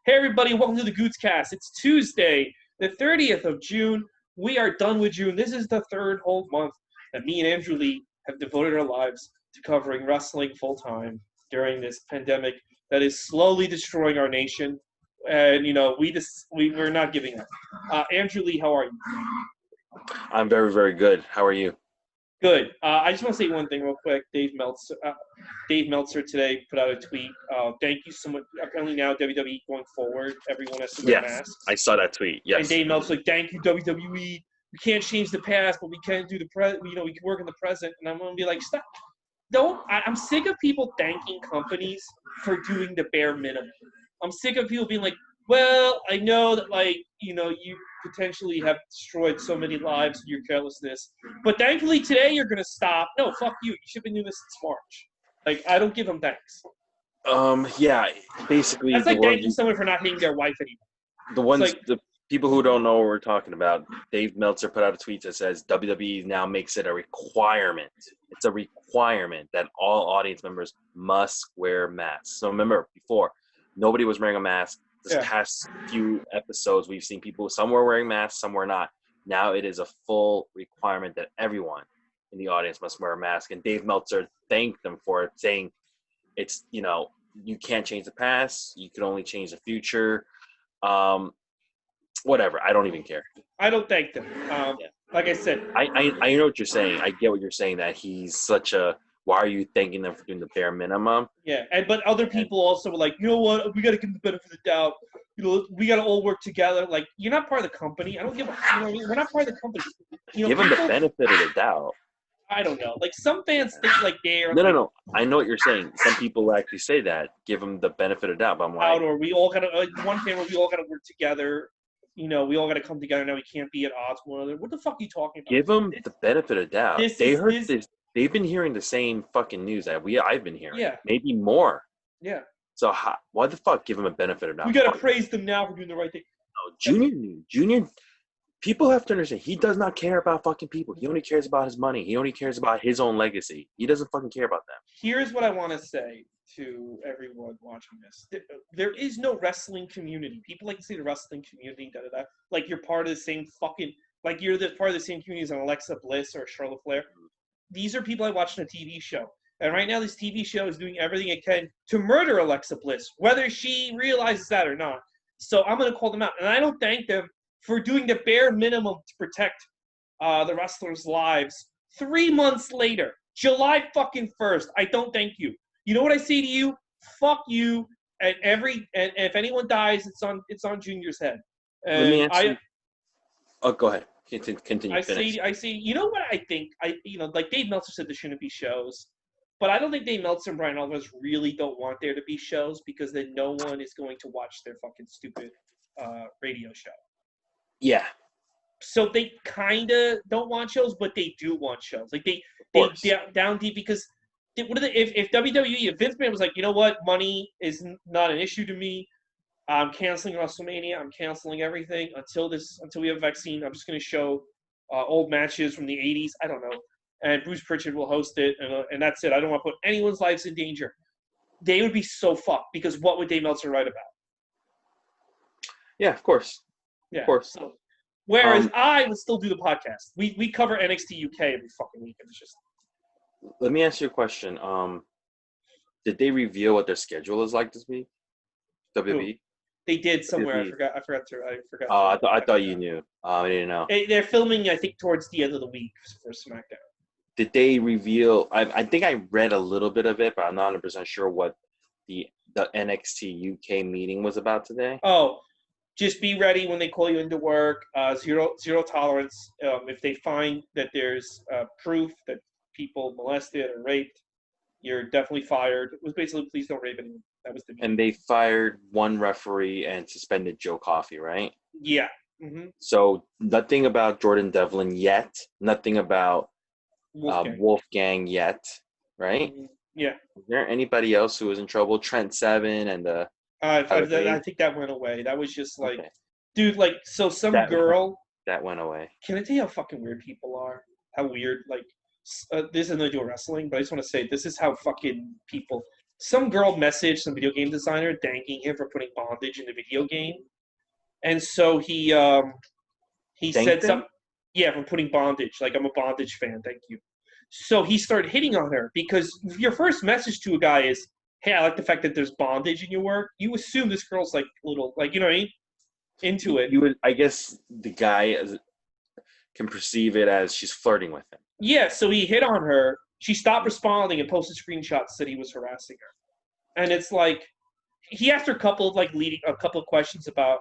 Hey everybody, welcome to the Gootz Cast. It's Tuesday, the 30th of June. We are done with June. This is the third whole month that me and Andrew Lee have devoted our lives to covering wrestling full time during this pandemic that is slowly destroying our nation. And we're not giving up. Andrew Lee, how are you? I'm very, very good. How are you? Good. I just want to say one thing real quick. Dave Meltzer today put out a tweet. Thank you so much. Apparently now WWE going forward, everyone has to wear masks. I saw that tweet. Yes. And Dave Meltzer's like, thank you WWE. We can't change the past, but we can do the present. We can work in the present. And I'm gonna be like, stop. I'm sick of people thanking companies for doing the bare minimum. I'm sick of people being like, well, I know that you potentially have destroyed so many lives with your carelessness, but thankfully today you're gonna stop. No, fuck you. You should have been doing this since March. Like, I don't give them thanks. Yeah, basically that's like thanking someone for not hitting their wife anymore. The people who don't know what we're talking about, Dave Meltzer put out a tweet that says WWE now makes it a requirement. It's a requirement that all audience members must wear masks. So remember, before, nobody was wearing a mask. This past few episodes, we've seen people, some were wearing masks, some were not. Now it is a full requirement that everyone in the audience must wear a mask. And Dave Meltzer thanked them for it, saying it's, you can't change the past. You can only change the future. Whatever. I don't even care. I don't thank them. Like I said. I know what you're saying. I get what you're saying, that he's such a, why are you thanking them for doing the bare minimum? Yeah, but other people also were like, you know what, we got to give them the benefit of the doubt. We got to all work together. Like, you're not part of the company. I don't give a, we're not part of the company. Give them the benefit of the doubt. I don't know. Like, some fans think like they're... No. I know what you're saying. Some people actually say that. Give them the benefit of the doubt. But I'm like... Or we all got to... one fan where we all got to work together. We all got to come together. Now we can't be at odds with one another. What the fuck are you talking about? Give them the benefit of the doubt. They've been hearing the same fucking news that I've been hearing. Yeah. Maybe more. Yeah. So why the fuck give them a benefit of doubt? We got to praise them now for doing the right thing. No, Junior, people have to understand, he does not care about fucking people. He only cares about his money. He only cares about his own legacy. He doesn't fucking care about them. Here's what I want to say to everyone watching this. There is no wrestling community. People like to say the wrestling community, da-da-da. Like you're part of the same fucking, like you're part of the same community as an Alexa Bliss or Charlotte Flair. These are people I watch on a TV show. And right now this TV show is doing everything it can to murder Alexa Bliss, whether she realizes that or not. So I'm going to call them out. And I don't thank them for doing the bare minimum to protect the wrestlers' lives. 3 months later, July fucking 1st, I don't thank you. You know what I say to you? Fuck you. And if anyone dies, it's on Junior's head. And let me ask you. Oh, go ahead. Continue. I say, you know what I think? Like Dave Meltzer said, there shouldn't be shows, but I don't think Dave Meltzer and Brian Alvarez really don't want there to be shows because then no one is going to watch their fucking stupid radio show. Yeah. So they kind of don't want shows, but they do want shows. Like they down deep because if WWE, if Vince McMahon was like, you know what, money is not an issue to me. I'm canceling WrestleMania. I'm canceling everything until we have a vaccine. I'm just going to show old matches from the 80s. I don't know. And Bruce Pritchard will host it, and that's it. I don't want to put anyone's lives in danger. They would be so fucked because what would Dave Meltzer write about? Yeah, of course. Yeah, of course. So, whereas I would still do the podcast. We cover NXT UK every fucking week. It's just. Let me ask you a question. Did they reveal what their schedule is like this week? WWE. They did somewhere. I forgot. Oh, I thought you knew. I didn't know. They're filming, I think, towards the end of the week for SmackDown. Did they reveal? I think I read a little bit of it, but I'm not 100% sure what the NXT UK meeting was about today. Oh, just be ready when they call you into work. Zero tolerance. If they find that there's proof that people molested or raped, you're definitely fired. It was basically, please don't rape anyone. That was the meeting. And they fired one referee and suspended Joe Coffey, right? Yeah. Mm-hmm. So nothing about Jordan Devlin yet. Nothing about Wolfgang yet, right? Yeah. Is there anybody else who was in trouble? Trent Seven and I think that went away. That was just like, dude, like, so some girl. That went away. Can I tell you how fucking weird people are? How weird, like, this is nothing to do with wrestling, but I just want to say this is how fucking people. some girl messaged some video game designer thanking him for putting bondage in the video game, and so he said Thanked him? something. Yeah, for putting bondage. Like, I'm a bondage fan. Thank you. So he started hitting on her because your first message to a guy is, "Hey, I like the fact that there's bondage in your work." You assume this girl's like a little, like, you know what I mean, into it. You would, I guess the guy can perceive it as she's flirting with him. Yeah, so he hit on her. She stopped responding and posted screenshots that he was harassing her. And it's like he asked her a couple of questions about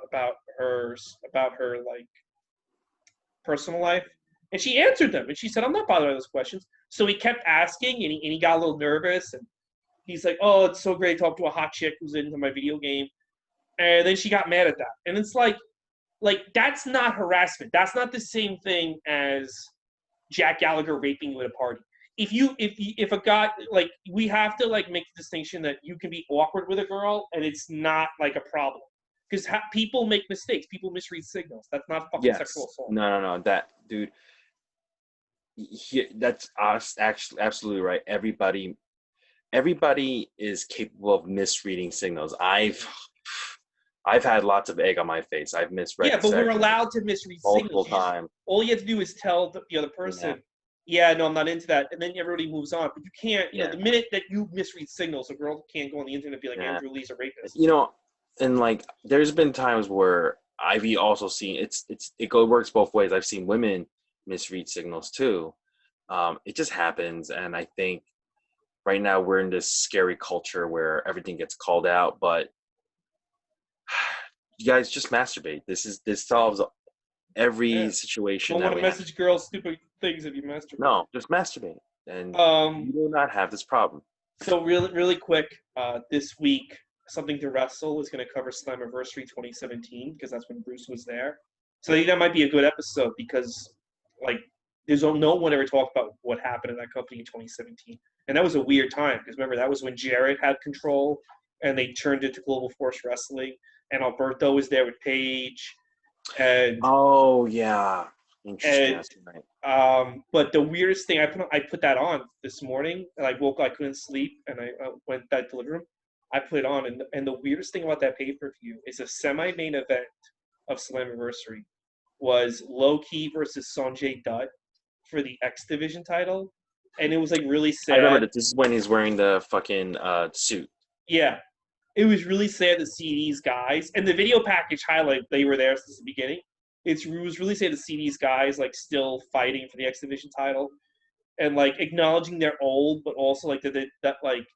her like personal life, and she answered them. And she said, "I'm not bothered by those questions." So he kept asking, and he got a little nervous. And he's like, "Oh, it's so great to talk to a hot chick who's into my video game." And then she got mad at that. And it's like that's not harassment. That's not the same thing as Jack Gallagher raping you at a party. If a guy, like, we have to like make the distinction that you can be awkward with a girl and it's not like a problem, because people make mistakes, people misread signals. That's not fucking sexual assault. No, that dude. That's us. Actually, absolutely right. Everybody is capable of misreading signals. I've had lots of egg on my face. I've misread. Yeah, but we're allowed to misread multiple signals. times. All you have to do is tell the other person, yeah, no, I'm not into that, and then everybody moves on. But you can't, you know, the minute that you misread signals, a girl can't go on the internet and be like, Andrew Lee's a rapist. You know, and like, there's been times where I've also seen it works both ways. I've seen women misread signals too. It just happens, and I think right now we're in this scary culture where everything gets called out, but you guys just masturbate. This solves every situation. Don't want to message girls stupid things if you masturbate. No, just masturbate, and you will not have this problem. So really quick, this week, Something to Wrestle is going to cover Slammiversary 2017 because that's when Bruce was there. So I think that might be a good episode because, like, there's no one ever talked about what happened in that company in 2017, and that was a weird time because remember that was when Jarrett had control, and they turned into Global Force Wrestling, and Alberto was there with Paige, and oh yeah, interesting. And, but the weirdest thing, I put that on this morning, and I couldn't sleep, and I went to that delivery room. I put it on, and the weirdest thing about that pay-per-view is a semi-main event of Slammiversary was Low Key versus Sanjay Dutt for the X Division title, and it was like really sad. I remember that this is when he's wearing the fucking suit. Yeah, it was really sad to see these guys, and the video package highlight they were there since the beginning. It was really sad to see these guys like still fighting for the X Division title, and like acknowledging they're old, but also like that like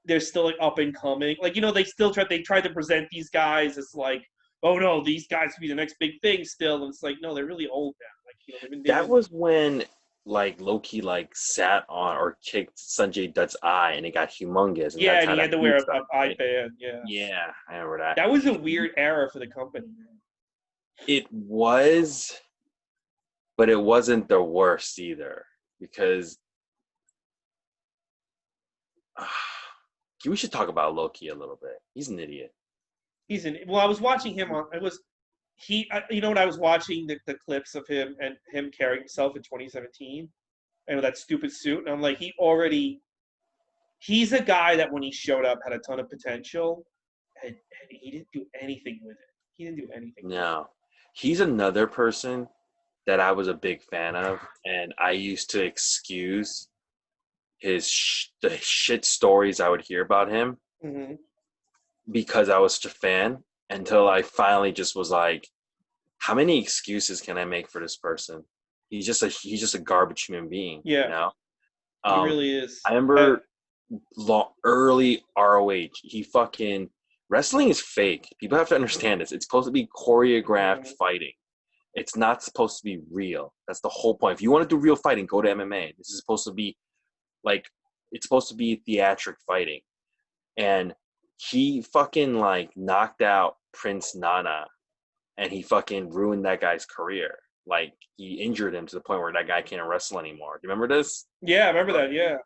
they're still like up and coming. Like, you know, they tried to present these guys as like, oh no, these guys could be the next big thing still. And it's like, no, they're really old now. Like, you know, they've been that was when like Loki like sat on or kicked Sanjay Dutt's eye and it got humongous. And yeah, and he had to wear an eye band. Yeah. Yeah, I remember that. That was a weird era for the company, man. It was, but it wasn't the worst either because we should talk about Loki a little bit. He's an idiot. Well, I was watching him you know what, I was watching the clips of him and him carrying himself in 2017 and with that stupid suit, and I'm like, he's a guy that when he showed up had a ton of potential, and he didn't do anything with it. He didn't do anything. No. He's another person that I was a big fan of, and I used to excuse the shit stories I would hear about him because I was such a fan, until I finally just was like, how many excuses can I make for this person? He's just a garbage human being. Yeah. You know? He really is. I remember early ROH, wrestling is fake. People have to understand this. It's supposed to be choreographed fighting. It's not supposed to be real. That's the whole point. If you want to do real fighting, go to MMA. This is supposed to be like, it's supposed to be theatric fighting. And he fucking like knocked out Prince Nana, and he fucking ruined that guy's career. Like, he injured him to the point where that guy can't wrestle anymore. Do you remember this? Yeah, I remember that, yeah.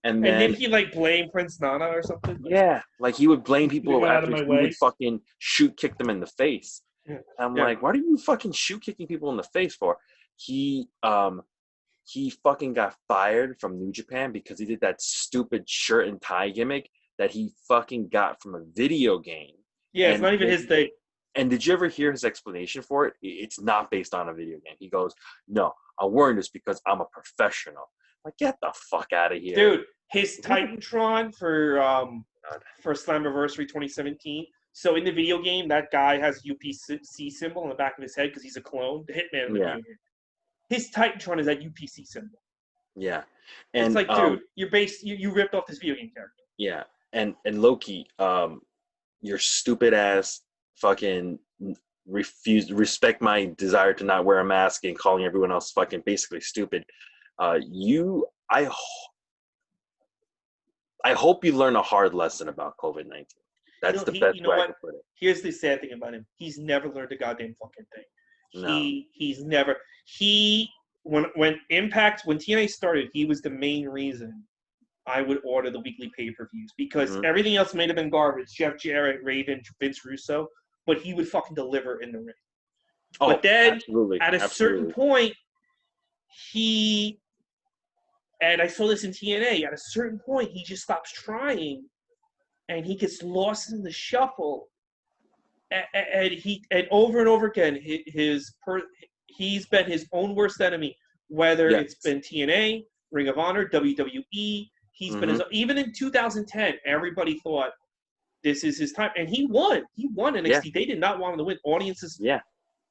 And then did he like blame Prince Nana or something? Yeah, like he would blame people after he would fucking shoot kick them in the face. Yeah. I'm like, what are you fucking shoot kicking people in the face for? He fucking got fired from New Japan because he did that stupid shirt and tie gimmick that he fucking got from a video game. Yeah, it's not even his thing. And did you ever hear his explanation for it? It's not based on a video game. He goes, no, I'm wearing this because I'm a professional. Like, get the fuck out of here. Dude, his Titantron for Slammiversary 2017. So in the video game, that guy has a UPC symbol on the back of his head because he's a clone, the Hitman in the video game. His Titantron is that UPC symbol. Yeah. And it's like, dude, you ripped off this video game character. Yeah. And Loki, your stupid ass fucking respect my desire to not wear a mask and calling everyone else fucking basically stupid. I hope you learn a hard lesson about COVID-19. That's the best way I can put it. Here's the sad thing about him. He's never learned a goddamn fucking thing. No. He's never when TNA started, he was the main reason I would order the weekly pay-per-views because everything else may have been garbage. Jeff Jarrett, Raven, Vince Russo, but he would fucking deliver in the ring. Oh, but then absolutely. At a certain point, and I saw this in TNA, at a certain point, he just stops trying and he gets lost in the shuffle. And over and over again, he's been his own worst enemy, whether it's been TNA, Ring of Honor, WWE. He's been even in 2010, everybody thought this is his time. And he won. He won NXT. Yeah. They did not want him to win. Audiences. Yeah.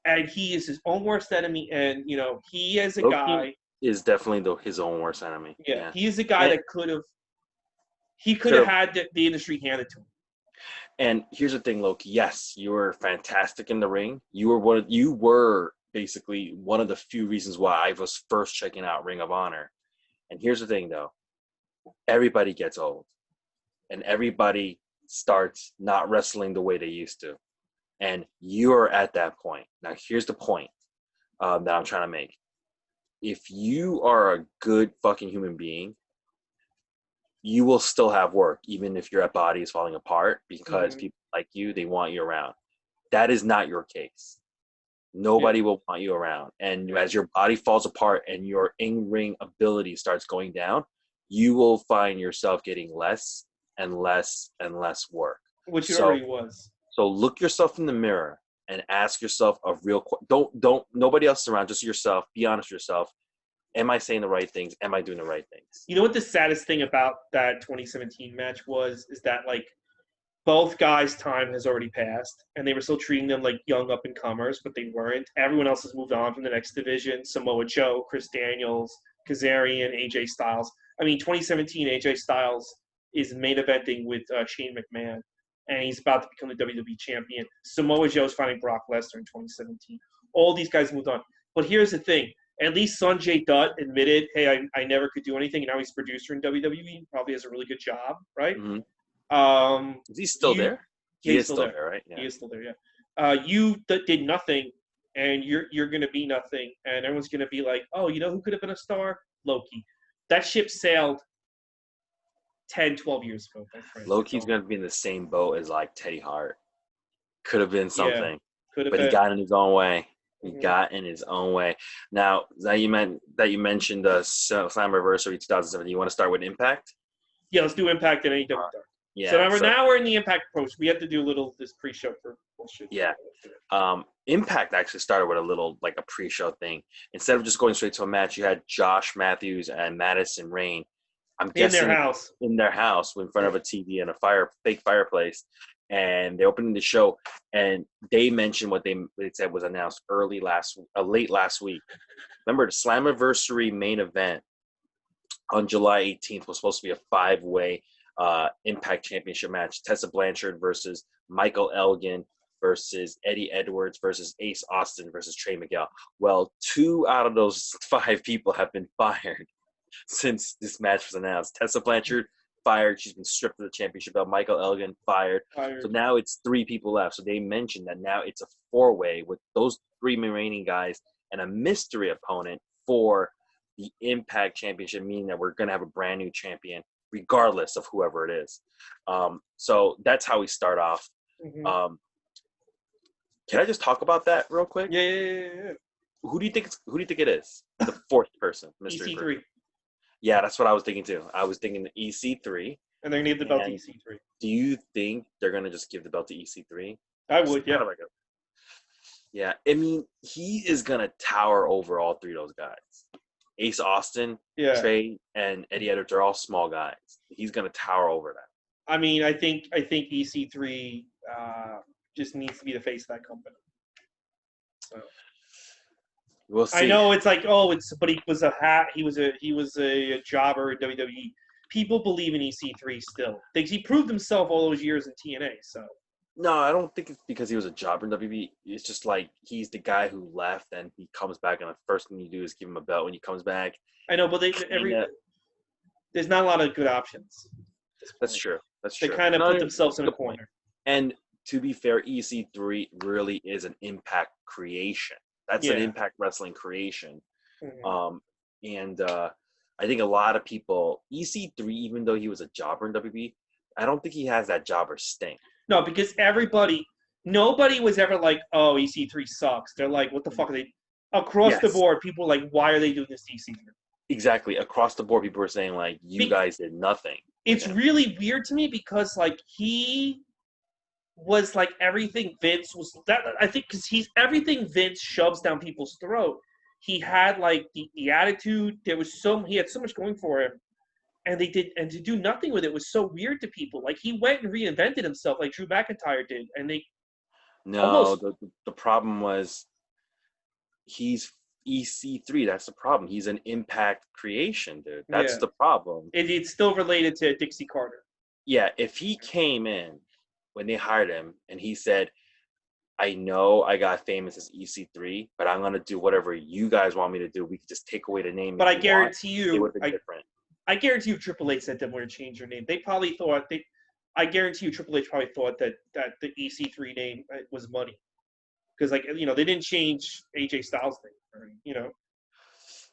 And he is his own worst enemy. And, he is a guy. Is definitely his own worst enemy. Yeah. He is a guy that could have had the industry handed to him. And here's the thing, Loki. Yes, you were fantastic in the ring. You were basically one of the few reasons why I was first checking out Ring of Honor. And here's the thing, though. Everybody gets old. And everybody starts not wrestling the way they used to. And you're at that point. Now, here's the point that I'm trying to make. If you are a good fucking human being, you will still have work, even if your body is falling apart, because people like you, they want you around. That is not your case. Nobody will want you around. And as your body falls apart and your in-ring ability starts going down, you will find yourself getting less and less and less work. Which it already was. So look yourself in the mirror and ask yourself a real don't nobody else around, just yourself. Be honest with yourself. Am I saying the right things? Am I doing the right things? You know what the saddest thing about that 2017 match is that, like, both guys' time has already passed, and they were still treating them like young up-and-comers, but they weren't. Everyone else has moved on from the next division. Samoa Joe, Chris Daniels, Kazarian, AJ Styles. I mean, 2017, AJ Styles is main eventing with Shane McMahon, and he's about to become the WWE champion. Samoa Joe's fighting Brock Lesnar in 2017. All these guys moved on. But here's the thing. At least Sanjay Dutt admitted, hey, I never could do anything, and now he's producer in WWE. Probably has a really good job, right? Mm-hmm. Is he still there? He is still there, right? Yeah. He is still there, yeah. You did nothing, and you're going to be nothing, and everyone's going to be like, oh, you know who could have been a star? Loki. That ship sailed 10, 12 years ago. Loki's going to be in the same boat as, like, Teddy Hart. Could have been something. But he got in his own way. He got in his own way. Now that you mentioned the Slammiversary 2007, you want to start with Impact? Yeah, let's do Impact and AEW. Yeah. So now we're in the Impact approach. We have to do this pre-show for bullshit. Yeah. Impact actually started with a pre-show thing. Instead of just going straight to a match, you had Josh Matthews and Madison Rayne. I'm guessing in their house in front of a TV and a fake fireplace. And they opened the show, and they mentioned what they said was announced late last week. Remember, the Slammiversary main event on July 18th was supposed to be a 5-way Impact Championship match. Tessa Blanchard versus Michael Elgin versus Eddie Edwards versus Ace Austin versus Trey Miguel. Well, 2 out of those 5 people have been fired since this match was announced. Tessa Blanchard fired. She's been stripped of the championship belt. Michael Elgin fired. So now it's 3 people left. So they mentioned that now it's a 4-way with those 3 remaining guys and a mystery opponent for the Impact Championship, meaning that we're going to have a brand new champion regardless of whoever it is. So that's how we start off. Mm-hmm. Can I just talk about that real quick? Yeah. Who do you think it is? The 4th person, mystery EC3. person. Yeah, that's what I was thinking too. I was thinking the EC3. And they're gonna give the belt to And EC3. do you think they're gonna just give the belt to EC3? I would, yeah. Yeah, I mean, he is gonna tower over all three of those guys. Ace Austin, Yeah. Trey, and Eddie Edwards are all small guys. He's gonna tower over them. I mean, I think EC3 just needs to be the face of that company. So We'll see. I know it's like, but he was a jobber at WWE. People believe in EC3 still. He proved himself all those years in TNA. So No, I don't think it's because he was a jobber in WWE. It's just like he's the guy who left and he comes back, and the first thing you do is give him a belt when he comes back. I know, but there's not a lot of good options. That's true. They kind of put themselves in a corner. And to be fair, EC3 really is an Impact creation. That's an Impact Wrestling creation. Mm-hmm. And I think a lot of people, EC3, even though he was a jobber in WWE, I don't think he has that jobber stink. No, because nobody was ever like, oh, EC3 sucks. They're like, what the fuck are they? Across the board, people are like, why are they doing this to EC3? Exactly. Across the board, people are saying, like, you guys did nothing. It's really weird to me because, like, he was like everything Vince was. I think because he's everything Vince shoves down people's throat. He had like the attitude. He had so much going for him, and to do nothing with it was so weird to people. Like he went and reinvented himself, like Drew McIntyre did, and they. No, the problem was he's EC3. That's the problem. He's an Impact creation, dude. That's the problem. It's still related to Dixie Carter. Yeah, if he came in when they hired him and he said, I know I got famous as EC3, but I'm going to do whatever you guys want me to do. We could just take away the name. But I guarantee you, it would have been different. I guarantee you Triple H said they were going to change their name. They probably thought, I guarantee you Triple H probably thought that the EC3 name was money. Because, like, you know, they didn't change AJ Styles' name,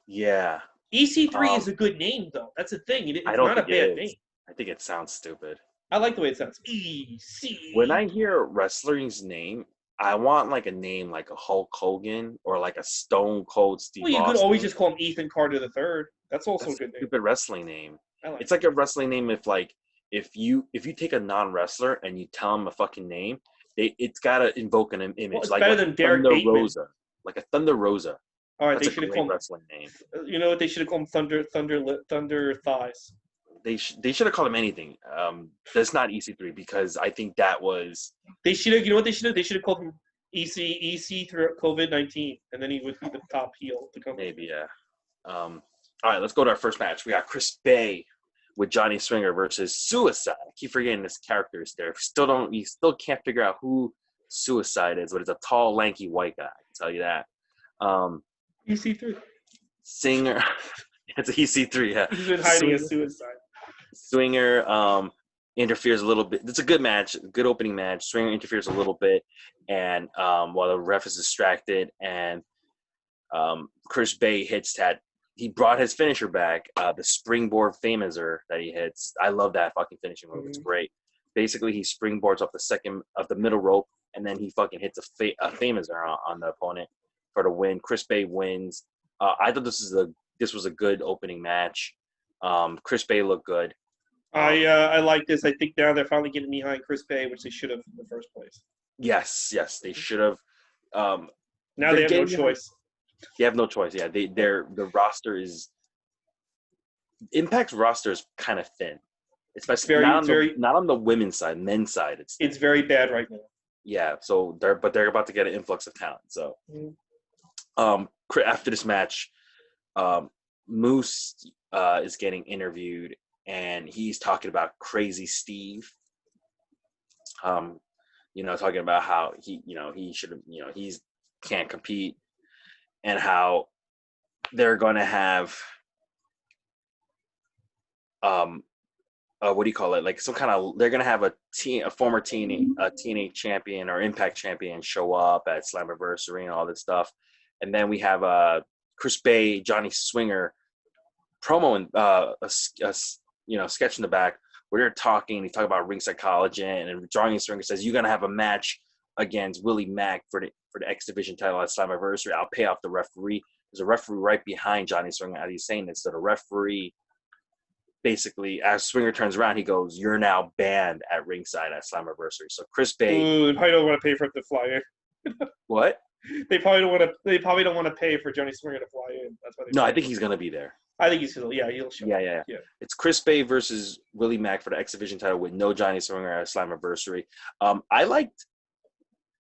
Yeah. EC3 is a good name, though. That's the thing. It's not a bad name. I think it sounds stupid. I like the way it sounds. EC. When I hear a wrestler's name, I want, like, a name like a Hulk Hogan or, like, a Stone Cold Steve Austin. Well, you could always just call him Ethan Carter III. That's also a good name. Stupid wrestling name. It's like a wrestling name if you take a non-wrestler and you tell him a fucking name, it's got to invoke an image. Well, it's like better than Derek Bateman. Rosa. Like a Thunder Rosa. All right, That's they should have called him wrestling name. You know what they should have called him? Thunder Thighs. They should have called him anything. That's not EC3 because I think that was. They should have. You know what they should have? They should have called him EC through COVID-19, and then he would be the top heel of the company. Maybe, yeah. All right, let's go to our first match. We got Chris Bay with Johnny Swinger versus Suicide. I keep forgetting this character is there. You still can't figure out who Suicide is, but it's a tall, lanky white guy. I can tell you that. EC3. Singer. It's a EC3, yeah. He's been hiding as Suicide. Swinger interferes a little bit. It's a good match, good opening match. Swinger interferes a little bit, and while the ref is distracted, and Chris Bay hits that. He brought his finisher back, the springboard Famizer that he hits. I love that fucking finishing move. It's great. Basically, he springboards off the middle rope, and then he fucking hits a Famizer on the opponent for the win. Chris Bay wins. I thought this was a good opening match. Chris Bay looked good. I like this. I think now they're finally getting behind Chris Bay, which they should have in the first place. Yes, they should have. Now they have no choice. They have no choice. Yeah, the roster is Impact's roster is kind of thin, especially not on the women's side. Men's side, it's very bad right now. Yeah, so they're about to get an influx of talent. So, after this match, Moose is getting interviewed, and he's talking about Crazy Steve. Talking about how he should have, he's can't compete. And how they're going to have, what do you call it? Like some kind of, they're going to have a former TNA champion or Impact champion show up at Slammiversary and all this stuff. And then we have Chris Bay, Johnny Swinger promo and a sketch in the back where they're talking. They talk about ring psychology, and Johnny Swinger says, "You're going to have a match against Willie Mack for the X Division title at Slammiversary. I'll pay off the referee." There's a referee right behind Johnny Swinger as he's saying this. So the referee basically, as Swinger turns around, he goes, "You're now banned at ringside at Slammiversary." So Chris Bay, Ooh, probably don't want to pay for it to fly in. what? They probably don't want to. They probably don't want to pay for Johnny Swinger to fly in. That's why they. No, I think he's gonna be there. I think he's still. Yeah, he'll show. Yeah. It's Chris Bay versus Willie Mack for the X Division title with no Johnny Swinger at Slammiversary. I liked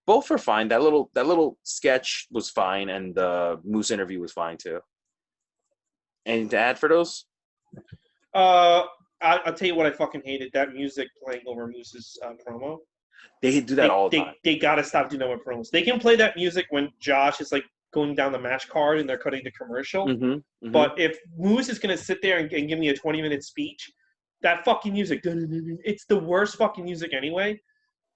both were fine. That little sketch was fine, and the Moose interview was fine too. Anything to add for those? I'll tell you what I fucking hated. That music playing over Moose's promo. They do that all the time. They gotta stop doing that with promos. They can play that music when Josh is like going down the match card and they're cutting the commercial. But if Moose is gonna sit there and give me a 20-minute speech, that fucking music, it's the worst fucking music anyway.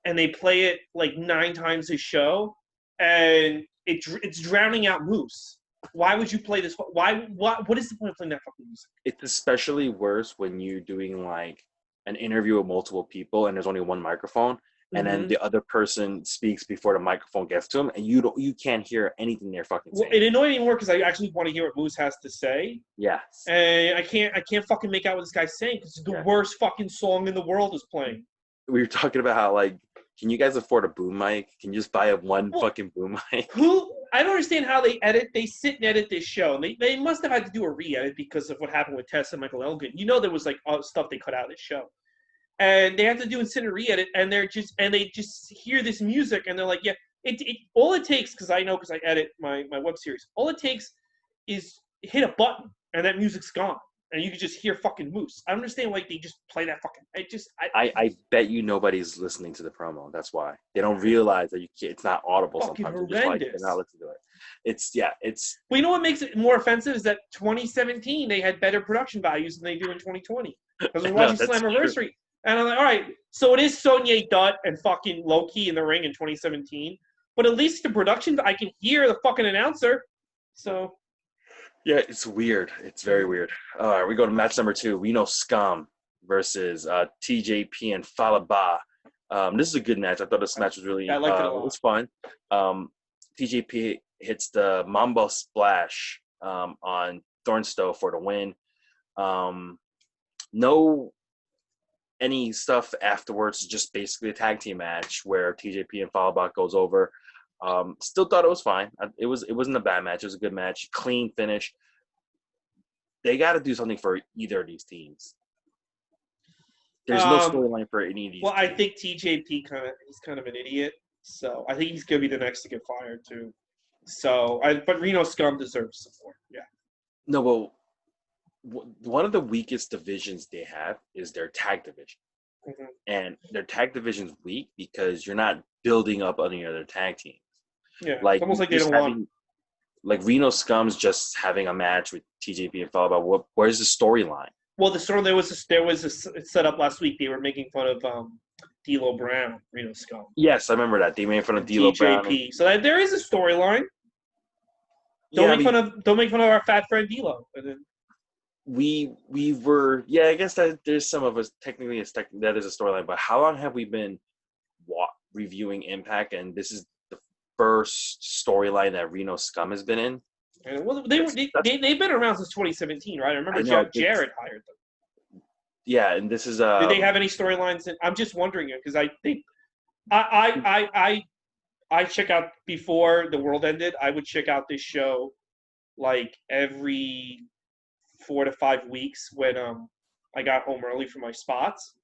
And they play it like 9 times a show, and it's drowning out Moose. Why would you play this? What is the point of playing that fucking music? It's especially worse when you're doing like an interview with multiple people and there's only one microphone, and then the other person speaks before the microphone gets to them, and you can't hear anything they're fucking saying. Well, it annoyed me more because I actually want to hear what Moose has to say. Yes. And I can't fucking make out what this guy's saying because the worst fucking song in the world is playing. We were talking about how, like, can you guys afford a boom mic? Can you just buy one fucking boom mic? I don't understand how they sit and edit this show. And they must have had to do a re-edit because of what happened with Tess and Michael Elgin. You know there was like stuff they cut out of this show. And they have to do and sit and re-edit, and they just hear this music and they're like, yeah, all it takes, because I edit my web series, all it takes is hit a button and that music's gone. And you can just hear fucking Moose. I don't understand why they just play that fucking. I bet you nobody's listening to the promo. That's why they don't realize that it's not audible sometimes. They're just like, they're not listening to it. It's. Well, you know what makes it more offensive is that 2017 they had better production values than they do in 2020 because we're watching Slammiversary, and I'm like, all right, so it is Sonya Dutt and fucking Low-Ki in the ring in 2017, but at least the production I can hear the fucking announcer, so. Yeah, it's weird. It's very weird. All right, we go to match number 2. Reno Scum versus TJP and Falaba. This is a good match. I thought this match was really I liked it a lot. It was fun. TJP hits the Mambo Splash on Thornstowe for the win. No any stuff afterwards, just basically a tag team match where TJP and Falaba goes over. Still thought it was fine. It wasn't a bad match. It was a good match. Clean finish. They got to do something for either of these teams. There's no storyline for any of these. Well, teams. I think TJP he's kind of an idiot. So I think he's gonna be the next to get fired too. So but Reno Scum deserves support. Yeah. No, but one of the weakest divisions they have is their tag division. And their tag division's weak because you're not building up any other tag teams. Yeah, like, it's almost like they don't want. Like Reno Scum's just having a match with TJP and Falaba. Where's the storyline? Well, the story there was a set up last week. They were making fun of D'Lo Brown, Reno Scum. Yes, I remember that. They made fun of D'Lo Brown. TJP. So there is a storyline. Don't make fun of our fat friend D'Lo. And then we were I guess that there's some of us technically that is a storyline. But how long have we been reviewing Impact, and this is the first storyline that Reno Scum has been in? And, well, they've been around since 2017, right? I remember Jarrett hired them. Yeah, and this is Did they have any storylines? I'm just wondering it because I think I check out before the world ended. I would check out this show like every 4 to 5 weeks when I got home early for my spots.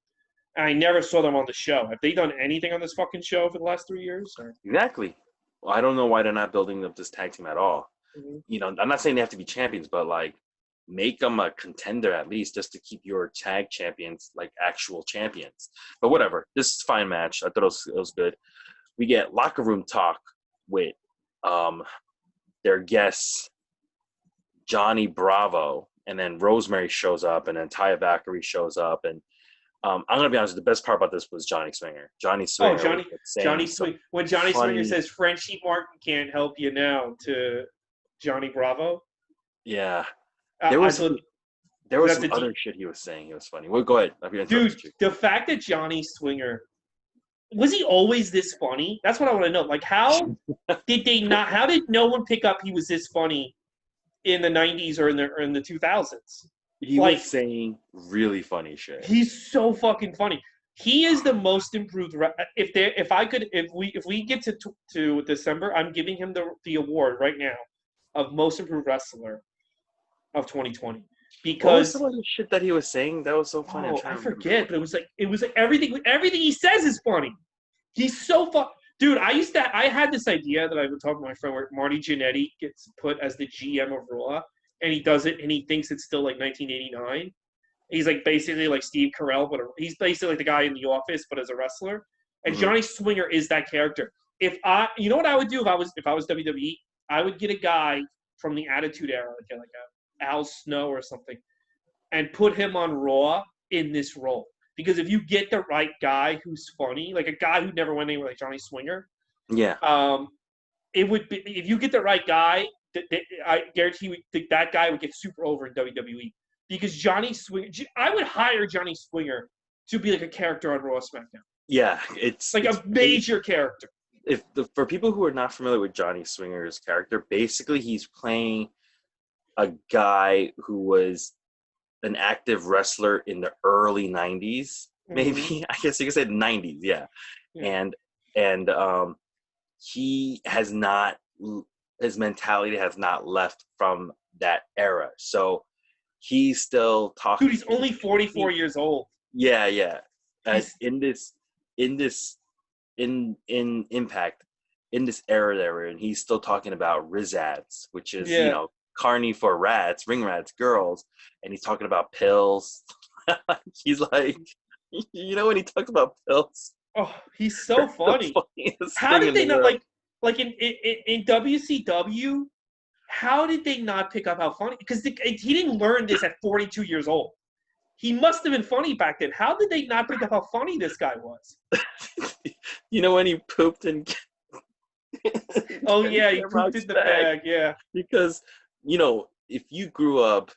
And I never saw them on the show. Have they done anything on this fucking show for the last 3 years? Or? Exactly. Well, I don't know why they're not building up this tag team at all. Mm-hmm. You know, I'm not saying they have to be champions, but like make them a contender at least just to keep your tag champions like actual champions. But whatever. This is a fine match. I thought it was good. We get locker room talk with their guests, Johnny Bravo, and then Rosemary shows up, and then Taya Valkyrie shows up, and I'm gonna be honest. The best part about this was Johnny Swinger. Johnny Swinger. Oh, Johnny Swinger. When Johnny Swinger says Frenchie Martin can't help you now to Johnny Bravo. Yeah, there was some other shit he was saying. He was funny. Well, go ahead. Dude, the fact that Johnny Swinger was he always this funny? That's what I want to know. Like, how did they not? How did no one pick up he was this funny in the 90s or in the 2000s? He Like, was saying really funny shit. he's so fucking funny. He is the most improved. If we get to December, I'm giving him the award right now of most improved wrestler of 2020 What was some because of the shit that he was saying that was so funny? I'm I trying to remember. forget, but it was like everything he says is funny. He's so fun. Dude, I had this idea that I would talk to my friend where Marty Jannetty gets put as the GM of Raw, and he does it, and he thinks it's still like 1989. He's like basically like Steve Carell, but he's basically like the guy in The Office, but as a wrestler. And Mhm. Johnny Swinger is that character. You know what I would do if I was WWE, I would get a guy from the Attitude Era, like a Al Snow or something, and put him on Raw in this role. Because if you get the right guy who's funny, like a guy who never went anywhere, like Johnny Swinger, Yeah. it would be if you get the right guy. I guarantee you that guy would get super over in WWE because Johnny Swinger. I would hire Johnny Swinger to be like a character on Raw SmackDown, Yeah. like It's a major character. for people who are not familiar with Johnny Swinger's character, basically he's playing a guy who was an active wrestler in the early 90s, maybe. Mm-hmm. I guess you could say the 90s, yeah. Yeah. And he has not, his mentality has not left from that era. So he's still Dude, talking. he's only 44 years old. Yeah, yeah. He's In this, in this, in Impact, in this era that we're in, he's still talking about Rizads, which is, yeah. carny for rats, ring rats, girls, and he's talking about pills. He's like, when he talks about pills, Oh, he's so the funny. funniest How thing did in the they not world. like in WCW? How did they not pick up how funny? Because he didn't learn this at 42 years old. He must have been funny back then. How did they not pick up how funny this guy was? When he pooped in Oh Kenny yeah, he pooped Shamrock's in the bag, bag. Yeah. because if you grew up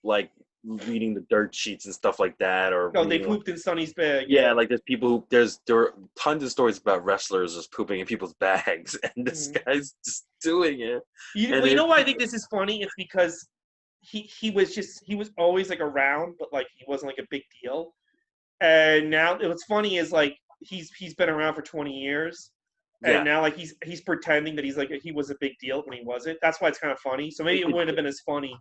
like reading the dirt sheets and stuff like that, or No, they reading, pooped in Sonny's bag. yeah, Yeah. like there are tons of stories about wrestlers just pooping in people's bags, and this guy's just doing it. And You know why I think this is funny? It's because he was always like around, but like he wasn't like a big deal. And now what's funny is like he's been around for 20 years. And yeah, now, like he's pretending that he's like he was a big deal when he wasn't. That's why it's kind of funny. So maybe it wouldn't have been as funny.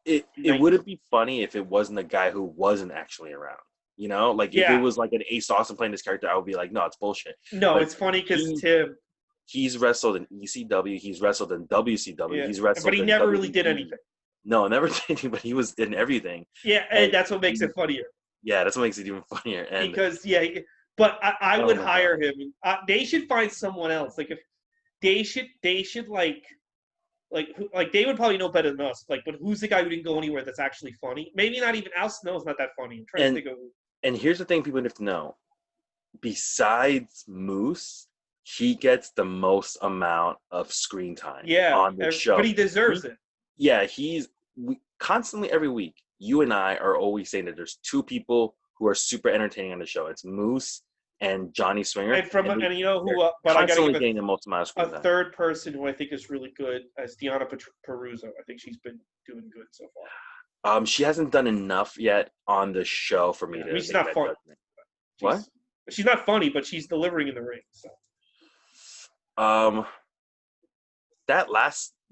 it wouldn't be funny if it wasn't a guy who wasn't actually around. Like if it Yeah, was like an Ace Austin playing this character, I would be like, no, it's bullshit. no, But it's funny because he Tim, he's wrestled in ECW, he's wrestled in WCW, yeah, he's but wrestled he in never really did WWE. anything. No, never did, but he was in everything. Yeah, and that's what makes it funnier. Yeah, that's what makes it even funnier. And Because but I oh would my hire God. him. They should find someone else. Like if they should like they would probably know better than us. Like, but who's the guy who didn't go anywhere that's actually funny? Maybe not even Al Snow's not that funny. I'm trying to And think of. and here's the thing people have to know. Besides Moose, he gets the most amount of screen time Yeah, on the show. but he deserves it. Yeah, constantly every week, you and I are always saying that there's two people who are super entertaining on the show. It's Moose and Johnny Swinger. And you know who? They're But I gotta constantly give getting the most amount of screen a time. third person who I think is really good as Deanna Peruso. I think she's been doing good so far. She hasn't done enough yet on the show for me Yeah, to I mean, she's make not that funny. judgment. What? She's not funny, but she's delivering in the ring. So.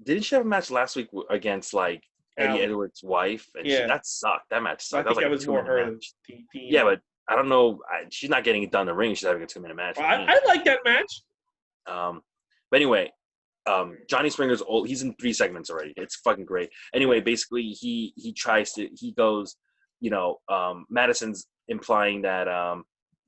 Didn't she have a match last week against like Eddie Allie. Edwards' wife? And Yeah. that sucked. That match I sucked. think That that was was like a more 2-minute her. match. Yeah, but I don't know. She's not getting it done in the ring. She's having a 2-minute match. I like that match. But anyway, Johnny Springer's old. He's in 3 segments already. It's fucking great. Anyway, basically, he goes. Madison's implying that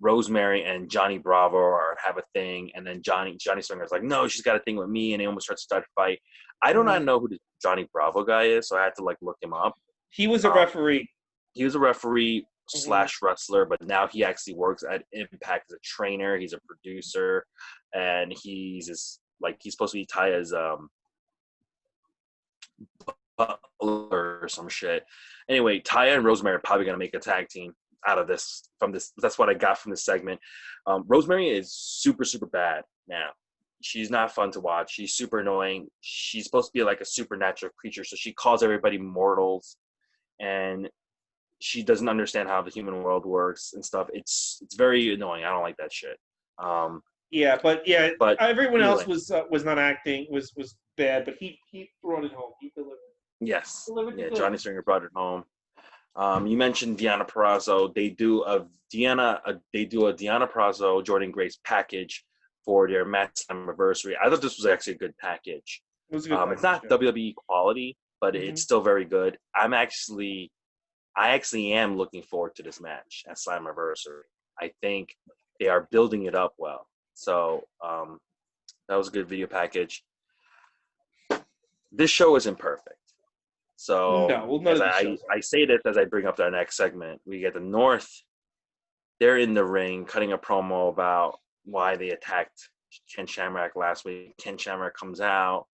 Rosemary and Johnny Bravo have a thing, and then Johnny Springer's like, no, she's got a thing with me, and they almost start a fight. I do not know who the Johnny Bravo guy is, so I had to like look him up. He was a referee. He was a referee / wrestler, but now he actually works at Impact as a trainer. He's a producer, and he's supposed to be Taya's butler or some shit. Anyway, Taya and Rosemary are probably gonna make a tag team out of this. That's what I got from this segment. Rosemary is super, super bad now. She's not fun to watch. She's super annoying. She's supposed to be like a supernatural creature, so she calls everybody mortals. and she doesn't understand how the human world works and stuff. It's very annoying. I don't like that shit. But everyone else anyway, was not acting, was bad, but he brought it home. He delivered. yes, Delivered the yeah. goods. Johnny Stringer brought it home. You mentioned Deanna Purrazzo. They do a Deanna Purrazzo Jordan Grace package for their match anniversary. I thought this was actually a good package. It was a good package, it's not yeah. WWE quality, but it's still very good. I actually am looking forward to this match at Slammiversary. I think they are building it up well. So that was a good video package. This show isn't perfect. So none of I say this as I bring up our next segment. We get the North. They're in the ring cutting a promo about why they attacked Ken Shamrock last week. Ken Shamrock comes out,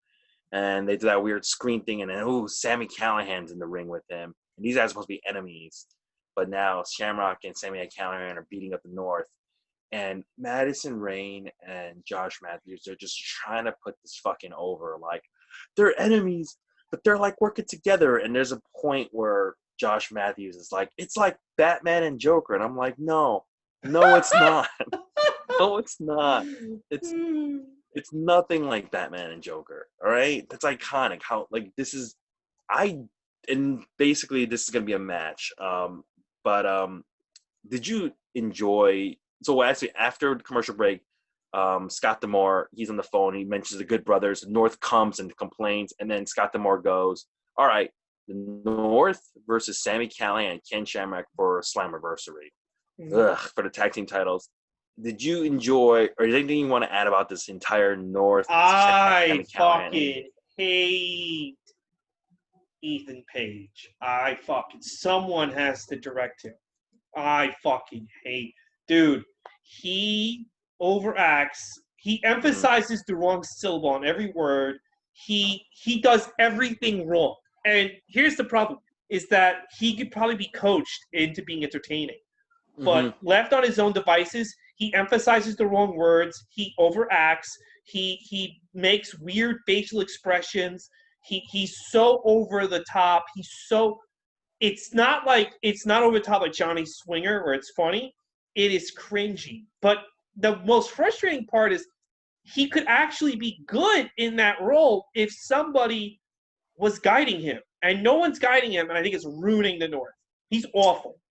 and they do that weird screen thing, and then, Sami Callihan's in the ring with him. And these guys are supposed to be enemies. But now Shamrock and Sami Callihan are beating up the North. And Madison Rayne and Josh Matthews, they're just trying to put this fucking over. Like, they're enemies, but they're like working together. And there's a point where Josh Matthews is like, it's like Batman and Joker. And I'm like, no, it's not. No, it's not. It's nothing like Batman and Joker. All right. That's iconic. How, like, and basically this is going to be a match. Did you enjoy, so actually after the commercial break, Scott D'Amore, he's on the phone. He mentions the Good Brothers. North comes and complains, and then Scott D'Amore goes, all right, the North versus Sami Callihan and Ken Shamrock for Slammiversary. For the tag team titles. Did you enjoy, or is there anything you want to add about this entire North? I fucking hate Ethan Page. Someone has to direct him. I fucking hate. Dude, he overacts. He emphasizes the wrong syllable on every word. He does everything wrong. And here's the problem, is that he could probably be coached into being entertaining. But left on his own devices, he emphasizes the wrong words. He overacts. He makes weird facial expressions. He's so over the top. It's not over the top like Johnny Swinger where it's funny. It is cringy. But the most frustrating part is he could actually be good in that role if somebody was guiding him. And no one's guiding him, and I think it's ruining the North. He's awful.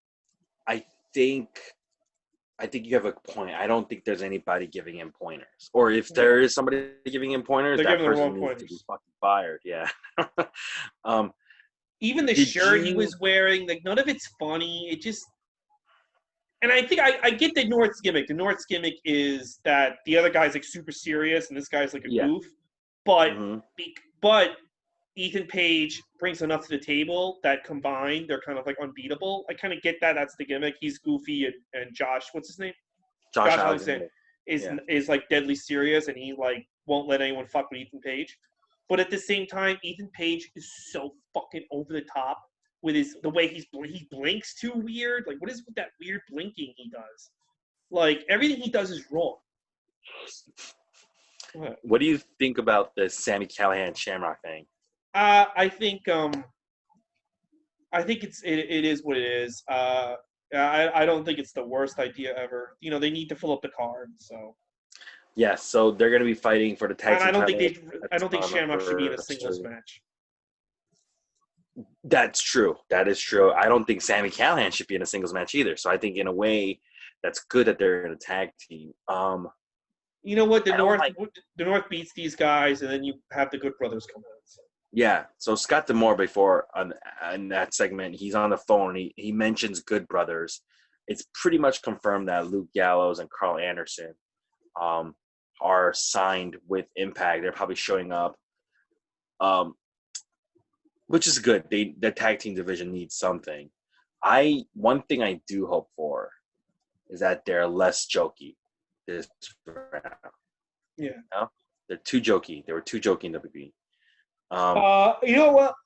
I think you have a point. I don't think there's anybody giving him pointers. Or if there is somebody giving him pointers, that person needs to be fucking fired. Yeah. Even the shirt he was wearing, like, none of it's funny. It just... And I think I get the North's gimmick. The North's gimmick is that the other guy's, like, super serious, and this guy's, like, a goof. But Ethan Page brings enough to the table that combined, they're kind of, like, unbeatable. I kind of get that. That's the gimmick. He's goofy, and Josh, what's his name? Josh Alexander is like, deadly serious, and he, like, won't let anyone fuck with Ethan Page. But at the same time, Ethan Page is so fucking over the top with the way he blinks too weird. Like, what is with that weird blinking he does? Like, everything he does is wrong. What do you think about the Sami Callihan Shamrock thing? I think it is what it is. I don't think it's the worst idea ever. You know, they need to fill up the card, so. Yes, so they're going to be fighting for the tag team title. I don't think Shamrock should be in a singles match. That's true. That is true. I don't think Sami Callihan should be in a singles match either. So I think in a way that's good that they're in a tag team. You know what? The North beats these guys, and then you have the Good Brothers come out. So. Yeah. So Scott D'Amore before on that segment, he's on the phone. He mentions Good Brothers. It's pretty much confirmed that Luke Gallows and Carl Anderson are signed with Impact. They're probably showing up, which is good. The tag team division needs something. One thing I do hope for is that they're less jokey this round. Yeah. You know? They're too jokey. They were too jokey in WWE. You know what?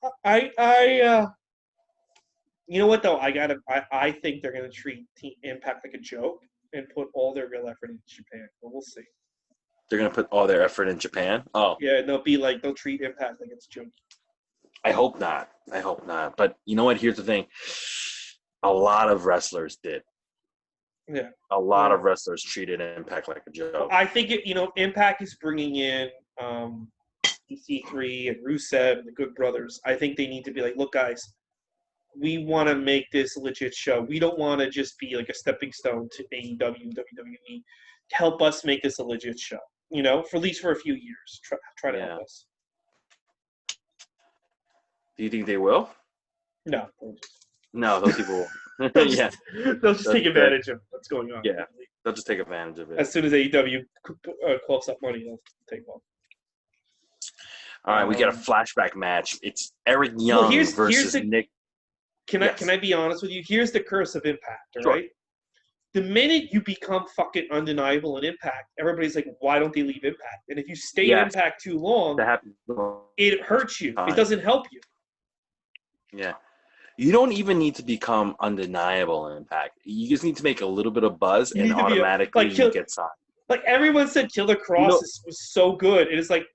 You know what though? I think they're gonna treat Team Impact like a joke and put all their real effort into Japan. But we'll see. They're gonna put all their effort in Japan. Oh. Yeah, they'll treat Impact like it's jokey. I hope not. I hope not. But you know what? Here's the thing. A lot of wrestlers did. Yeah. A lot of wrestlers treated Impact like a joke. I think Impact is bringing in EC3 and Rusev and the Good Brothers. I think they need to be like, look, guys, we want to make this a legit show. We don't want to just be like a stepping stone to AEW, WWE. Help us make this a legit show. For at least for a few years. Try to help us. Do you think they will? No. No, those people. they'll just take advantage of what's going on. Yeah, they'll just take advantage of it. As soon as AEW coughs up money, they'll take off. All right, we got a flashback match. It's Eric Young versus Nick. Can I be honest with you? Here's the curse of Impact, all right? The minute you become fucking undeniable in Impact, everybody's like, why don't they leave Impact? And if you stay in Impact too long, it hurts you. It doesn't help you. Yeah. You don't even need to become undeniable in Impact. You just need to make a little bit of buzz and automatically you get signed. Like everyone said Killer Cross was so good. It is like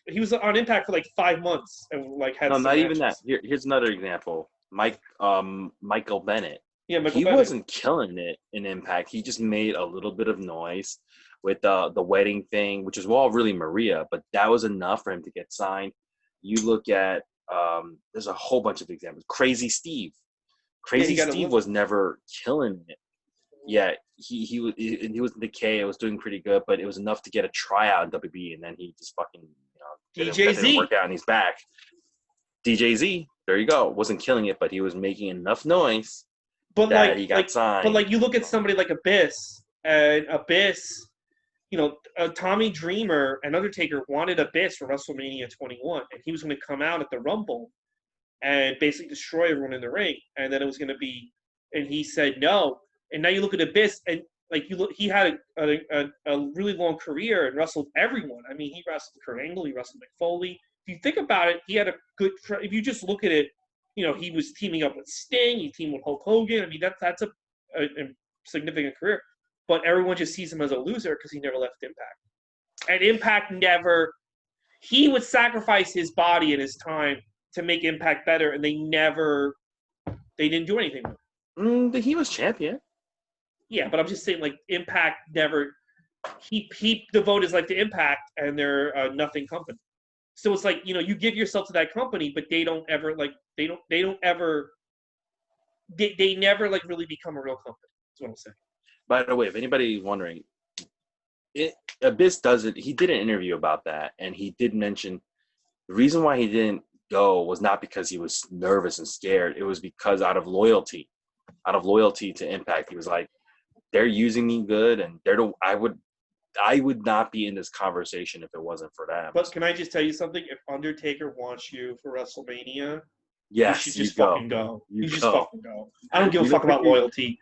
he was on Impact for like 5 months and like had some matches. Even that. Here's another example. Michael Bennett. Yeah, he wasn't killing it in Impact. He just made a little bit of noise with the wedding thing, which was all really Maria, but that was enough for him to get signed. You look at there's a whole bunch of examples. Crazy Steve. Steve was never killing it. Yeah, he was in Decay. It was doing pretty good, but it was enough to get a tryout in WB, and then he just fucking DJZ worked out and he's back. DJZ, there you go. Wasn't killing it, but he was making enough noise. But that he got signed. But like you look at somebody like Abyss, and Abyss, Tommy Dreamer and Undertaker wanted Abyss for WrestleMania 21, and he was going to come out at the Rumble and basically destroy everyone in the ring, and then it was going to be, and he said no. And now you look at Abyss, and like he had a really long career and wrestled everyone. I mean, he wrestled Kurt Angle, he wrestled Mick Foley. If you think about it, he had a good. If you just look at it. He was teaming up with Sting. He teamed with Hulk Hogan. I mean, that's a significant career. But everyone just sees him as a loser because he never left Impact. And Impact never – he would sacrifice his body and his time to make Impact better, and they didn't do anything with it. He was champion. Yeah, but I'm just saying, like, Impact never – he devoted his life to Impact, and they're a nothing company. So it's like, you give yourself to that company, but they don't ever like they never like really become a real company. That's what I'm saying. By the way, if anybody's wondering, Abyss does it. He did an interview about that, and he did mention the reason why he didn't go was not because he was nervous and scared. It was because out of loyalty to Impact. He was like, they're using me good, and I would not be in this conversation if it wasn't for them. But can I just tell you something? If Undertaker wants you for WrestleMania, yes, you should just fucking go. You just fucking go. I don't give a fuck about loyalty.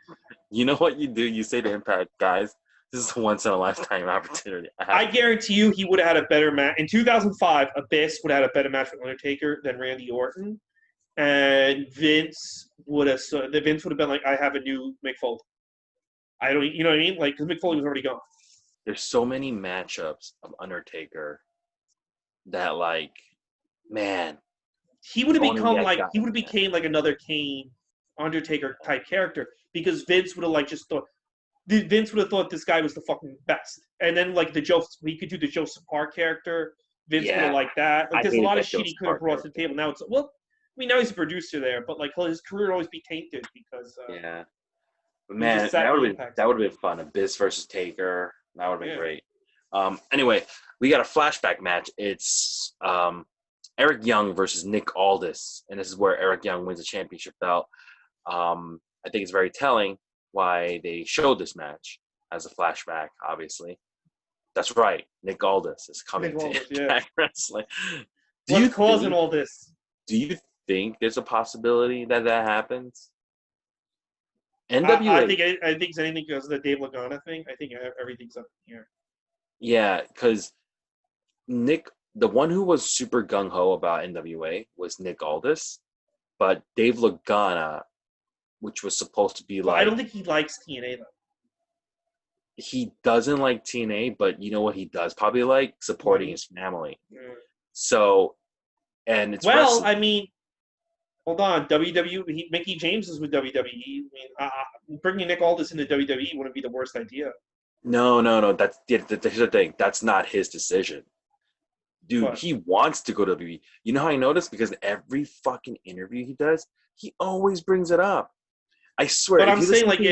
You know what you do? You say to Impact, guys, this is a once-in-a-lifetime opportunity. I guarantee you he would have had a better match. In 2005, Abyss would have had a better match with Undertaker than Randy Orton. And Vince would have been like, I have a new Mick Foley. You know what I mean? Like, because Mick Foley was already gone. There's so many matchups of Undertaker that, like, man, he would have became like another Kane, Undertaker type character because Vince would have thought this guy was the fucking best, and then like he could do the Joseph Park character. Vince would have liked that. Like, there's a lot of shit he could have brought to the table. Now it's now he's a producer there, but like his career would always be tainted because But man, that would have been fun. Abyss versus Taker. That would have been great. Anyway, we got a flashback match. It's Eric Young versus Nick Aldis, and this is where Eric Young wins the championship belt. I think it's very telling why they showed this match as a flashback, obviously. That's right. Nick Aldis is coming to Impact Wrestling. What's causing all this? Do you think there's a possibility that happens? NWA. I think it's anything because of the Dave Lagana thing. I think everything's up in here. Yeah, because Nick, the one who was super gung-ho about NWA was Nick Aldis, but Dave Lagana, which was supposed to be like... I don't think he likes TNA, though. He doesn't like TNA, but you know what he does probably like? Supporting his family. Mm. So, and it's... Well, I mean, Hold on, WWE. Mickey James is with WWE. I mean, bringing Nick Aldis into WWE wouldn't be the worst idea. No. Here's the thing. That's not his decision. Dude, But he wants to go to WWE. You know how I noticed? Because every fucking interview he does, he always brings it up. I swear. but If I'm you saying listen like to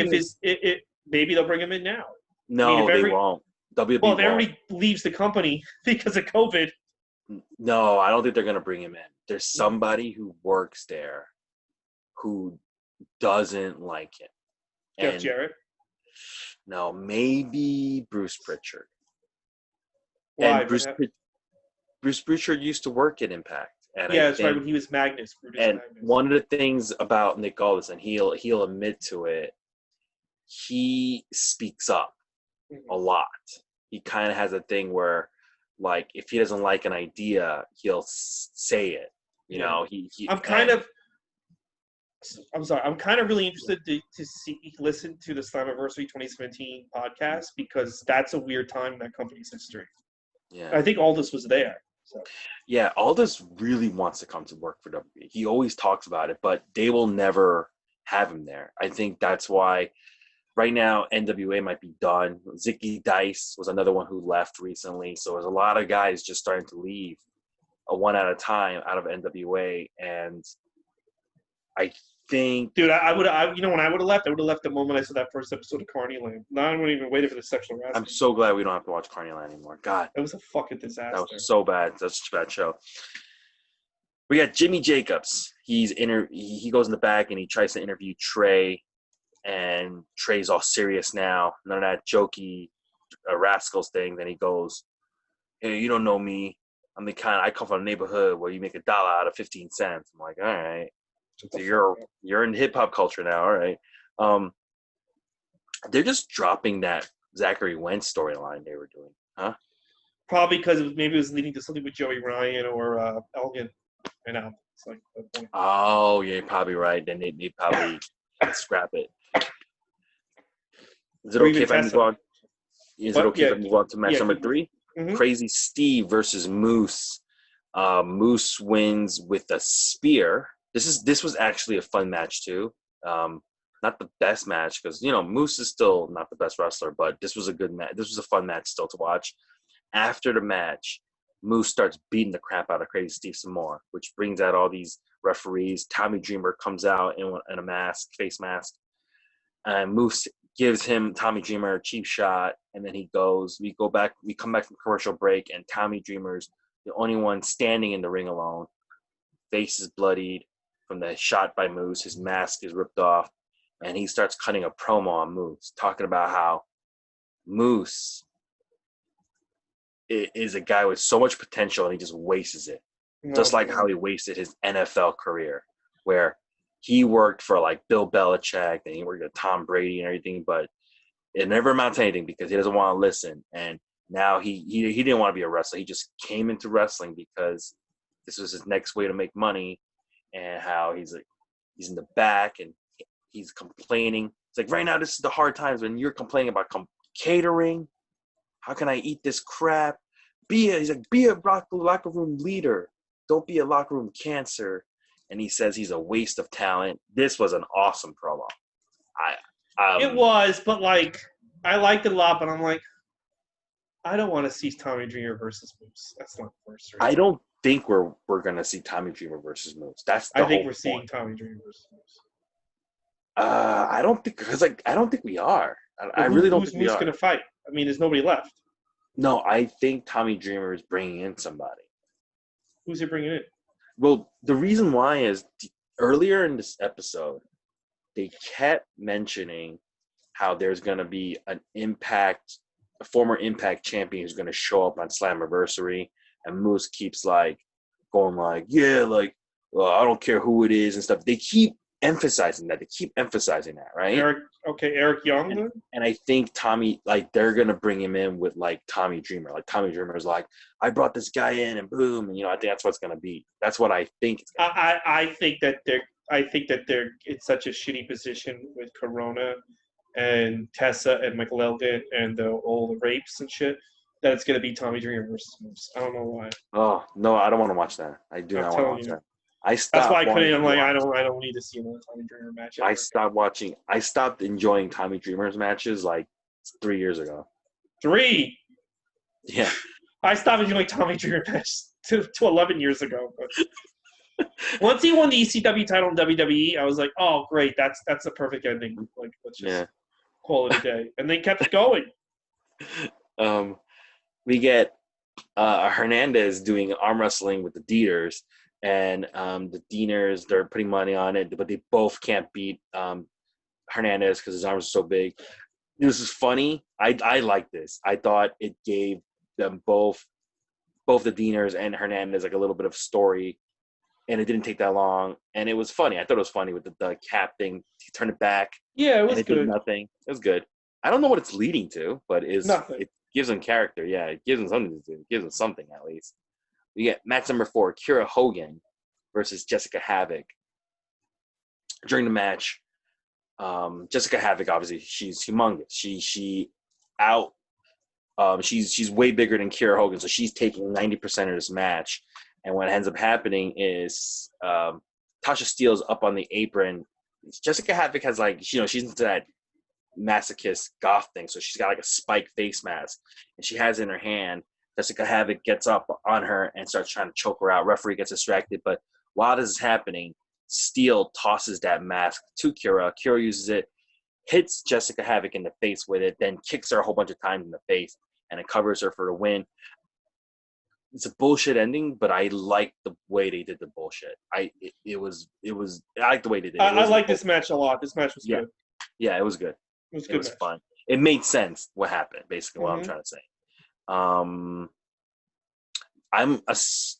if him, maybe they'll bring him in now. no, they won't. WWE If won't. everybody leaves the company because of COVID, No, I don't think they're gonna bring him in. There's somebody who works there who doesn't like him. Jeff And Jarrett. no, maybe Bruce Pritchard. Why? And Bruce Pritchard used to work at Impact, and Yeah, I that's right. think, When he was Magnus, Brutus and Magnus. one of the things about Nick Aldis, and he'll admit to it, he speaks up a lot. He kind of has a thing where, like, if he doesn't like an idea, he'll say it. You know, I'm sorry. I'm kind of really interested to listen to the Slammiversary 2017 podcast because that's a weird time in that company's history. Yeah. I think Aldis was there. So. Yeah, Aldis really wants to come to work for WWE. He always talks about it, but they will never have him there. I think that's why right now NWA might be done. Zicky Dice was another one who left recently. So there's a lot of guys just starting to leave one at a time out of NWA. And I think... Dude, when I would have left, I would have left the moment I saw that first episode of Carney Land. Now I wouldn't even waited for the sexual harassment. I'm so glad we don't have to watch Carney Land anymore. God. That was a fucking disaster. That was so bad. That's such a bad show. We got Jimmy Jacobs. He goes in the back and he tries to interview Trey, and Trey's all serious now. None of that jokey rascals thing. Then he goes, "Hey, you don't know me. I come from a neighborhood where you make $1 out of 15 cents." I'm like, all right. So you're in hip hop culture now, all right. They're just dropping that Zachary Wentz storyline they were doing, huh? Probably because maybe it was leading to something with Joey Ryan or Elgin. I know. It's like the point. Oh, yeah, you're probably right. Then they probably scrap it. Is it okay if I move on? Is it okay if I move on to match number 3? Mm-hmm. Crazy Steve versus Moose. Moose wins with a spear. This was actually a fun match too. Not the best match because Moose is still not the best wrestler, but this was a good match. This was a fun match still to watch. After the match, Moose starts beating the crap out of Crazy Steve some more, which brings out all these referees. Tommy Dreamer comes out in a face mask, and Moose gives Tommy Dreamer a cheap shot, and then he goes. We come back from commercial break, and Tommy Dreamer's the only one standing in the ring alone. Face is bloodied from the shot by Moose. His mask is ripped off, and he starts cutting a promo on Moose, talking about how Moose is a guy with so much potential and he just wastes it. Just like how he wasted his NFL career, where he worked for like Bill Belichick and he worked with Tom Brady and everything, but it never amounts to anything because he doesn't want to listen. And now he didn't want to be a wrestler. He just came into wrestling because this was his next way to make money, and how he's in the back and he's complaining. It's like, right now this is the hard times when you're complaining about catering. How can I eat this crap? Be a locker room leader. Don't be a locker room cancer. And he says he's a waste of talent. This was an awesome promo. It was, but like I liked it a lot. But I'm like, I don't want to see Tommy Dreamer versus Moose. That's not the first. I don't think we're gonna see Tommy Dreamer versus Moose. I think we're seeing Tommy Dreamer versus Moose. I don't think we are. I really don't think we are. Who's Moose gonna fight? I mean, there's nobody left. No, I think Tommy Dreamer is bringing in somebody. Who's he bringing in? Well, the reason why is earlier in this episode, they kept mentioning how there's going to be a former Impact champion who's going to show up on Slammiversary, and Moose keeps going yeah, well, I don't care who it is and stuff. They keep emphasizing that. Right? Eric Young. And I think Tommy, they're gonna bring him in with Tommy Dreamer. Tommy Dreamer is I brought this guy in, and boom, and I think that's what's gonna be. That's what I think. I think that they're in such a shitty position with Corona and Tessa and Michael Elgin and all the rapes and shit that it's gonna be Tommy Dreamer versus Moose. I don't know why. Oh no, I don't want to watch that. I do not want to watch that. That's why I couldn't. I'm like, I don't need to see another Tommy Dreamer match. Ever. I stopped enjoying Tommy Dreamer's matches like 3 years ago. 3. Yeah. I stopped enjoying Tommy Dreamer matches to 11 years ago. But once he won the ECW title in WWE, I was like, oh great, that's a perfect ending. Like, let's just call it a day, and then kept going. We get Hernandez doing arm wrestling with the Deeters, and the Deaners, they're putting money on it, but they both can't beat Hernandez because his arms are so big. This is funny. I like this. I thought it gave them both the Deaners and Hernandez like a little bit of story, and it didn't take that long, and it was funny. I thought it was funny with the cap thing. He turned it back. Yeah, it was and good. Did nothing. It was good. I don't know what it's leading to, but it gives them character. Yeah, it gives them something to do. It gives them something at least. We get match number 4, Kira Hogan versus Jessica Havoc. During the match, Jessica Havoc, obviously, she's humongous. She's way bigger than Kira Hogan, so she's taking 90% of this match. And what ends up happening is Tasha Steelz up on the apron. Jessica Havoc has she's into that masochist goth thing, so she's got like a spike face mask, and she has it in her hand. Jessica Havoc gets up on her and starts trying to choke her out. Referee gets distracted, but while this is happening, Steel tosses that mask to Kira. Kira uses it, hits Jessica Havoc in the face with it, then kicks her a whole bunch of times in the face, and it covers her for the win. It's a bullshit ending, but I like the way they did the bullshit. I like the way they did it. I like this match a lot. This match was good. Yeah, it was good. It was good. It was fun. It made sense what happened, basically what I'm trying to say.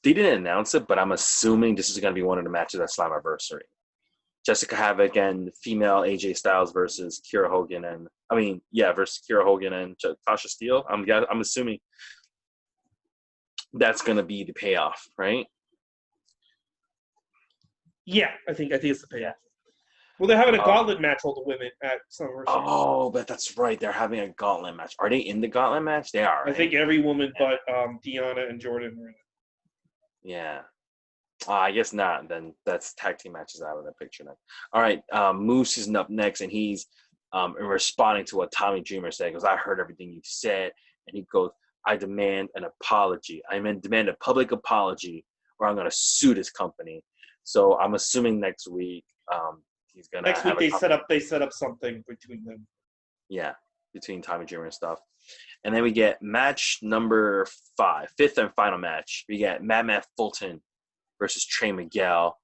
They didn't announce it, but I'm assuming this is going to be one of the matches at Slammiversary. Jessica Havoc and female AJ Styles versus Kira Hogan versus Kira Hogan and Tasha Steelz. I'm assuming that's going to be the payoff, right? Yeah, I think it's the payoff. Well, they're having a gauntlet match, all the women at Slammiversary. Oh, but that's right. They're having a gauntlet match. Are they in the gauntlet match? They are. Right? I think every woman but Deanna and Jordan are in it. Yeah. I guess not. Then that's tag team matches out of that picture now. All right. Moose is up next, and he's responding to what Tommy Dreamer said. He goes, I heard everything you said. And he goes, I demand an apology. Demand a public apology, or I'm going to sue this company. So I'm assuming next week he's going to Next week they set up something between them. Yeah, between Tommy Dreamer and stuff. And then we get match number 5, fifth and final match. We get Madman Fulton versus Trey Miguel.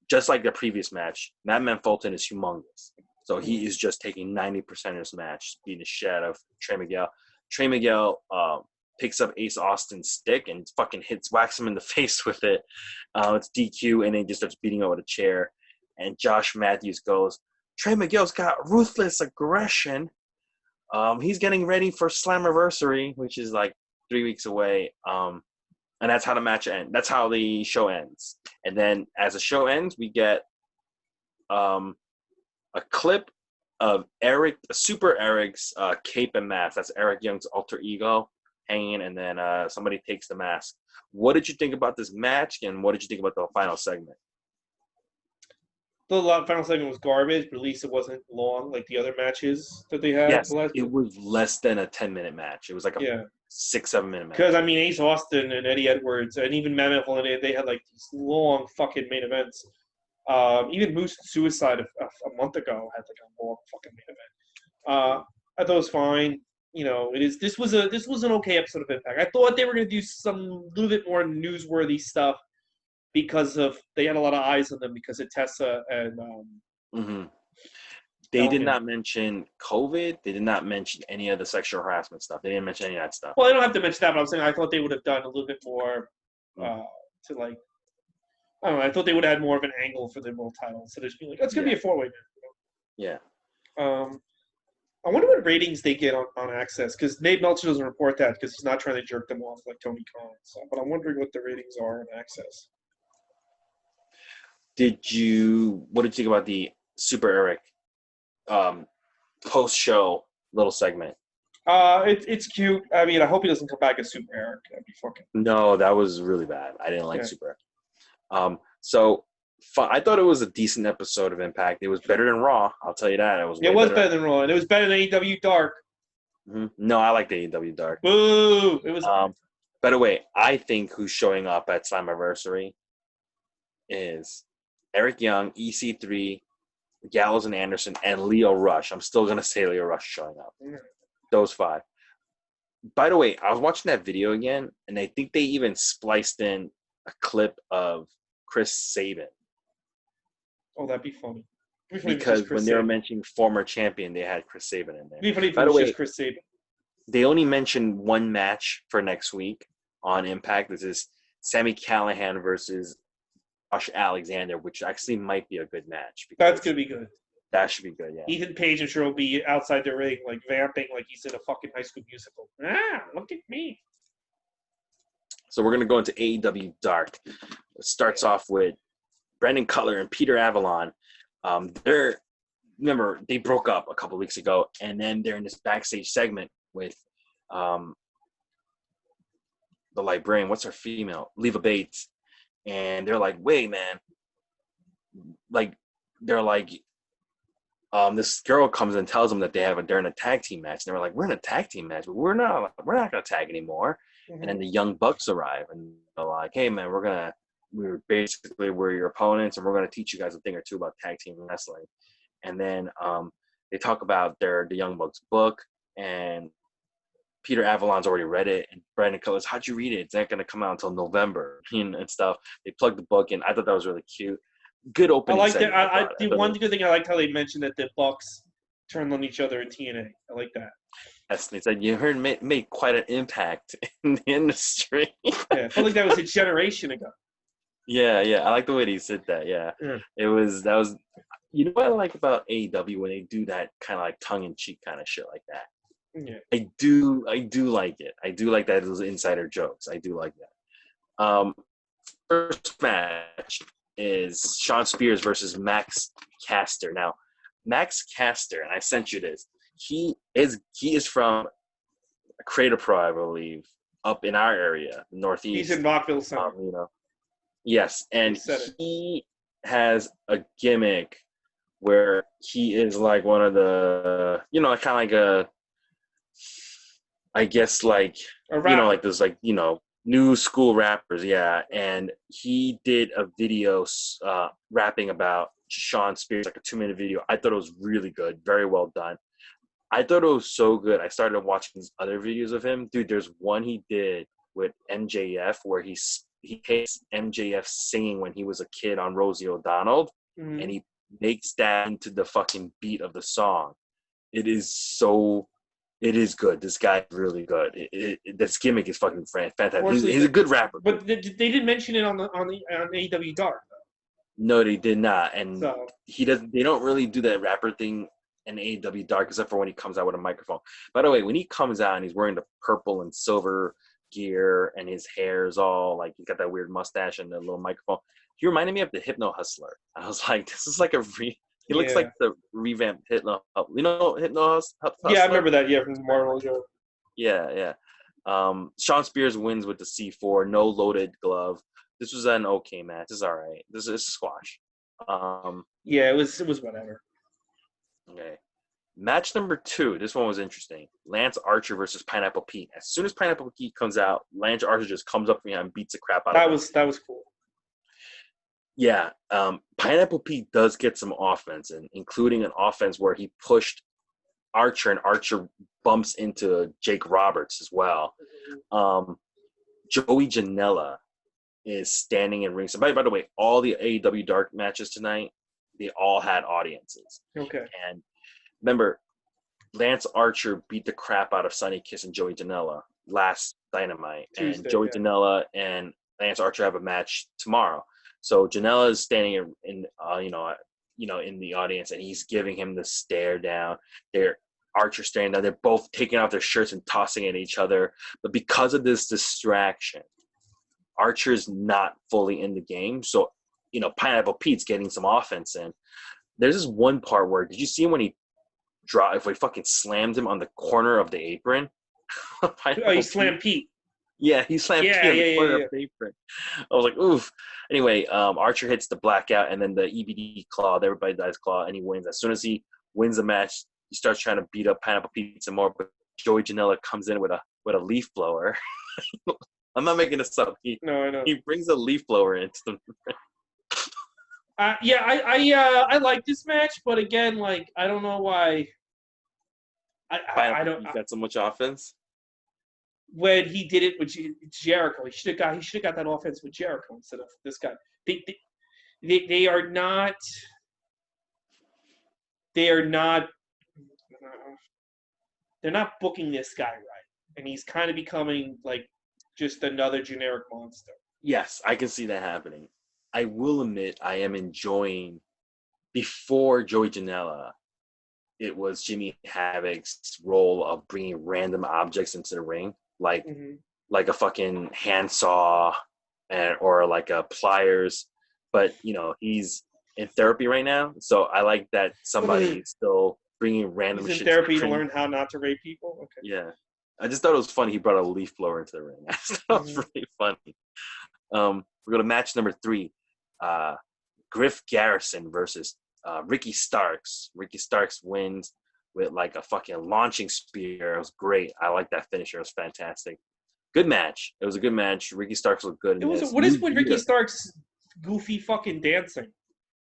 Just like the previous match, Madman Fulton is humongous. So he is just taking 90% of this match, beating the shit out of Trey Miguel. Trey Miguel picks up Ace Austin's stick and fucking whacks him in the face with it. It's DQ, and then he just starts beating him with a chair. And Josh Matthews goes, Trey Miguel's got ruthless aggression. He's getting ready for Slammiversary, which is like 3 weeks away. And that's how the match ends. That's how the show ends. And then as the show ends, we get a clip of Super Eric's cape and mask. That's Eric Young's alter ego hanging, and then somebody takes the mask. What did you think about this match, and what did you think about the final segment? The final segment was garbage, but at least it wasn't long like the other matches that they had. Yes, it was less than a 10-minute match. It was like a 6-7 minute match. Because, Ace Austin and Eddie Edwards and even Mammoth, they had like these long fucking main events. Even Moose Suicide a month ago had like a long fucking main event. I thought it was fine. This was an okay episode of Impact. I thought they were going to do some little bit more newsworthy stuff because they had a lot of eyes on them because of Tessa and They did not mention COVID. They did not mention any of the sexual harassment stuff. They didn't mention any of that stuff. Well, they don't have to mention that, but I'm saying I thought they would have done a little bit more to like. I don't know. I thought they would have had more of an angle for the world title instead of just being like, it's going to be a 4-way match. Yeah. I wonder what ratings they get on Access, because Dave Meltzer doesn't report that because he's not trying to jerk them off like Tony Khan. So, but I'm wondering what the ratings are on Access. What did you think about the Super Eric post-show little segment? It's cute. I hope he doesn't come back as Super Eric. That'd be fucking. No, that was really bad. I didn't like Super Eric. So I thought it was a decent episode of Impact. It was better than Raw. I'll tell you that. It was better than Raw, and it was better than AEW Dark. Mm-hmm. No, I like the AEW Dark. Boo! It was. By the way, I think who's showing up at Slammiversary is Eric Young, EC3, Gallows and Anderson, and Leo Rush. I'm still gonna say Leo Rush showing up. Those 5. By the way, I was watching that video again, and I think they even spliced in a clip of Chris Sabin. Oh, that'd be funny. Because when they were mentioning former champion, they had Chris Sabin in there. It'd be funny if it was just Chris Sabin. They only mentioned one match for next week on Impact. This is Sami Callihan versus Josh Alexander, which actually might be a good match. That's going to be good. That should be good, yeah. Ethan Page, I'm sure, will be outside the ring, like, vamping like he's in a fucking High School Musical. Look at me. So we're going to go into AEW Dark. It starts off with Brandon Cutler and Peter Avalon. Remember, they broke up a couple weeks ago, and then they're in this backstage segment with the librarian. What's her female? Leva Bates. And they're like, wait, man. Like, they're like, this girl comes and tells them that they're in a tag team match. And they were like, we're in a tag team match, but we're not going to tag anymore. Mm-hmm. And then the Young Bucks arrive, and they're like, hey, man, we're your opponents, and we're going to teach you guys a thing or two about tag team wrestling. And then they talk about the Young Bucks book, and Peter Avalon's already read it, and Brandon Cutler's, how'd you read it? It's not going to come out until November, and stuff. They plugged the book in. I thought that was really cute. Good opening. I like that. The one good thing I liked how they mentioned that the Bucks turned on each other in TNA. I like that. Yes, they said you heard made quite an impact in the industry. Yeah, I felt like that was a generation ago. Yeah, I like the way they said that. Yeah. That was. You know what I like about AEW when they do that kind of like tongue-in-cheek kind of shit like that. Yeah. I do like it. I do like that those insider jokes. I do like that. First match is Sean Spears versus Max Caster. Now, Max Caster, and I sent you this. He is from Crater Pro, I believe, up in our area, Northeast. He's in Rockville Center. Yes, and he has a gimmick where he is like one of the, kind of like like those like, new school rappers, yeah. And he did a video rapping about Sean Spears, like a 2-minute video. I thought it was really good, very well done. I thought it was so good. I started watching these other videos of him. Dude, there's one he did with MJF where he takes MJF singing when he was a kid on Rosie O'Donnell, and he makes that into the fucking beat of the song. It is good. This guy's really good. This gimmick is fucking fantastic. He's a good rapper. But they didn't mention it on AEW Dark. No, they did not. And they don't really do that rapper thing in AEW Dark except for when he comes out with a microphone. By the way, when he comes out and he's wearing the purple and silver gear and his hair is all like, he's got that weird mustache and the little microphone, he reminded me of the Hypno Hustler. I was like, this is like he looks like the revamped Hypno Hustler. Yeah, I remember that. Yeah, from the Marvel show. Yeah. Sean Spears wins with the C4, no loaded glove. This was an okay match. It's all right. This is squash. Yeah, it was whatever. Okay. Match number 2. This one was interesting. Lance Archer versus Pineapple Pete. As soon as Pineapple Pete comes out, Lance Archer just comes up from him and beats the crap out of him. That was cool. Yeah. Pineapple Pete does get some offense, including an offense where he pushed Archer, and Archer bumps into Jake Roberts as well. Joey Janela is standing in ringside. By the way, all the AEW Dark matches tonight, they all had audiences. Okay. And remember, Lance Archer beat the crap out of Sonny Kiss and Joey Janela last Dynamite. Tuesday, and Joey Janela and Lance Archer have a match tomorrow. So Janela is standing in the audience, and he's giving him the stare down. Archer staring down. They're both taking off their shirts and tossing at each other. But because of this distraction, Archer's not fully in the game. So, Pineapple Pete's getting some offense in. There's this one part where, did you see him when he fucking slammed him on the corner of the apron? He slammed Pete. Yeah, he slammed Yeah, Key on yeah, the yeah, corner yeah. of paper. I was like, oof. Anyway, Archer hits the blackout and then the EBD claw. Everybody dies claw, and he wins. As soon as he wins the match, he starts trying to beat up Pineapple Pizza more. But Joey Janela comes in with a leaf blower. I'm not making this up. No, I know. He brings a leaf blower into the. Yeah, I like this match, but again, like I don't know why. I don't. He's got so much offense. When he did it with Jericho, he should have got that offense with Jericho instead of this guy. They are not. They are not. They're not booking this guy right, and he's kind of becoming like just another generic monster. Yes, I can see that happening. I will admit I am enjoying. Before Joey Janela, it was Jimmy Havoc's role of bringing random objects into the ring, like a fucking handsaw or like a pliers. But he's in therapy right now, so I like that somebody is still bringing random He's shit. in therapy to learn how not to rape people. Okay. Yeah, I just thought it was funny. He brought a leaf blower into the ring. I just thought it was really funny. We're going to match number 3. Griff Garrison versus Ricky Starks. Ricky Starks wins with like a fucking launching spear. It was great. I like that finisher. It was fantastic. Good match. It was a good match. Ricky Starks looked good in this. What is with Ricky Starks' goofy fucking dancing?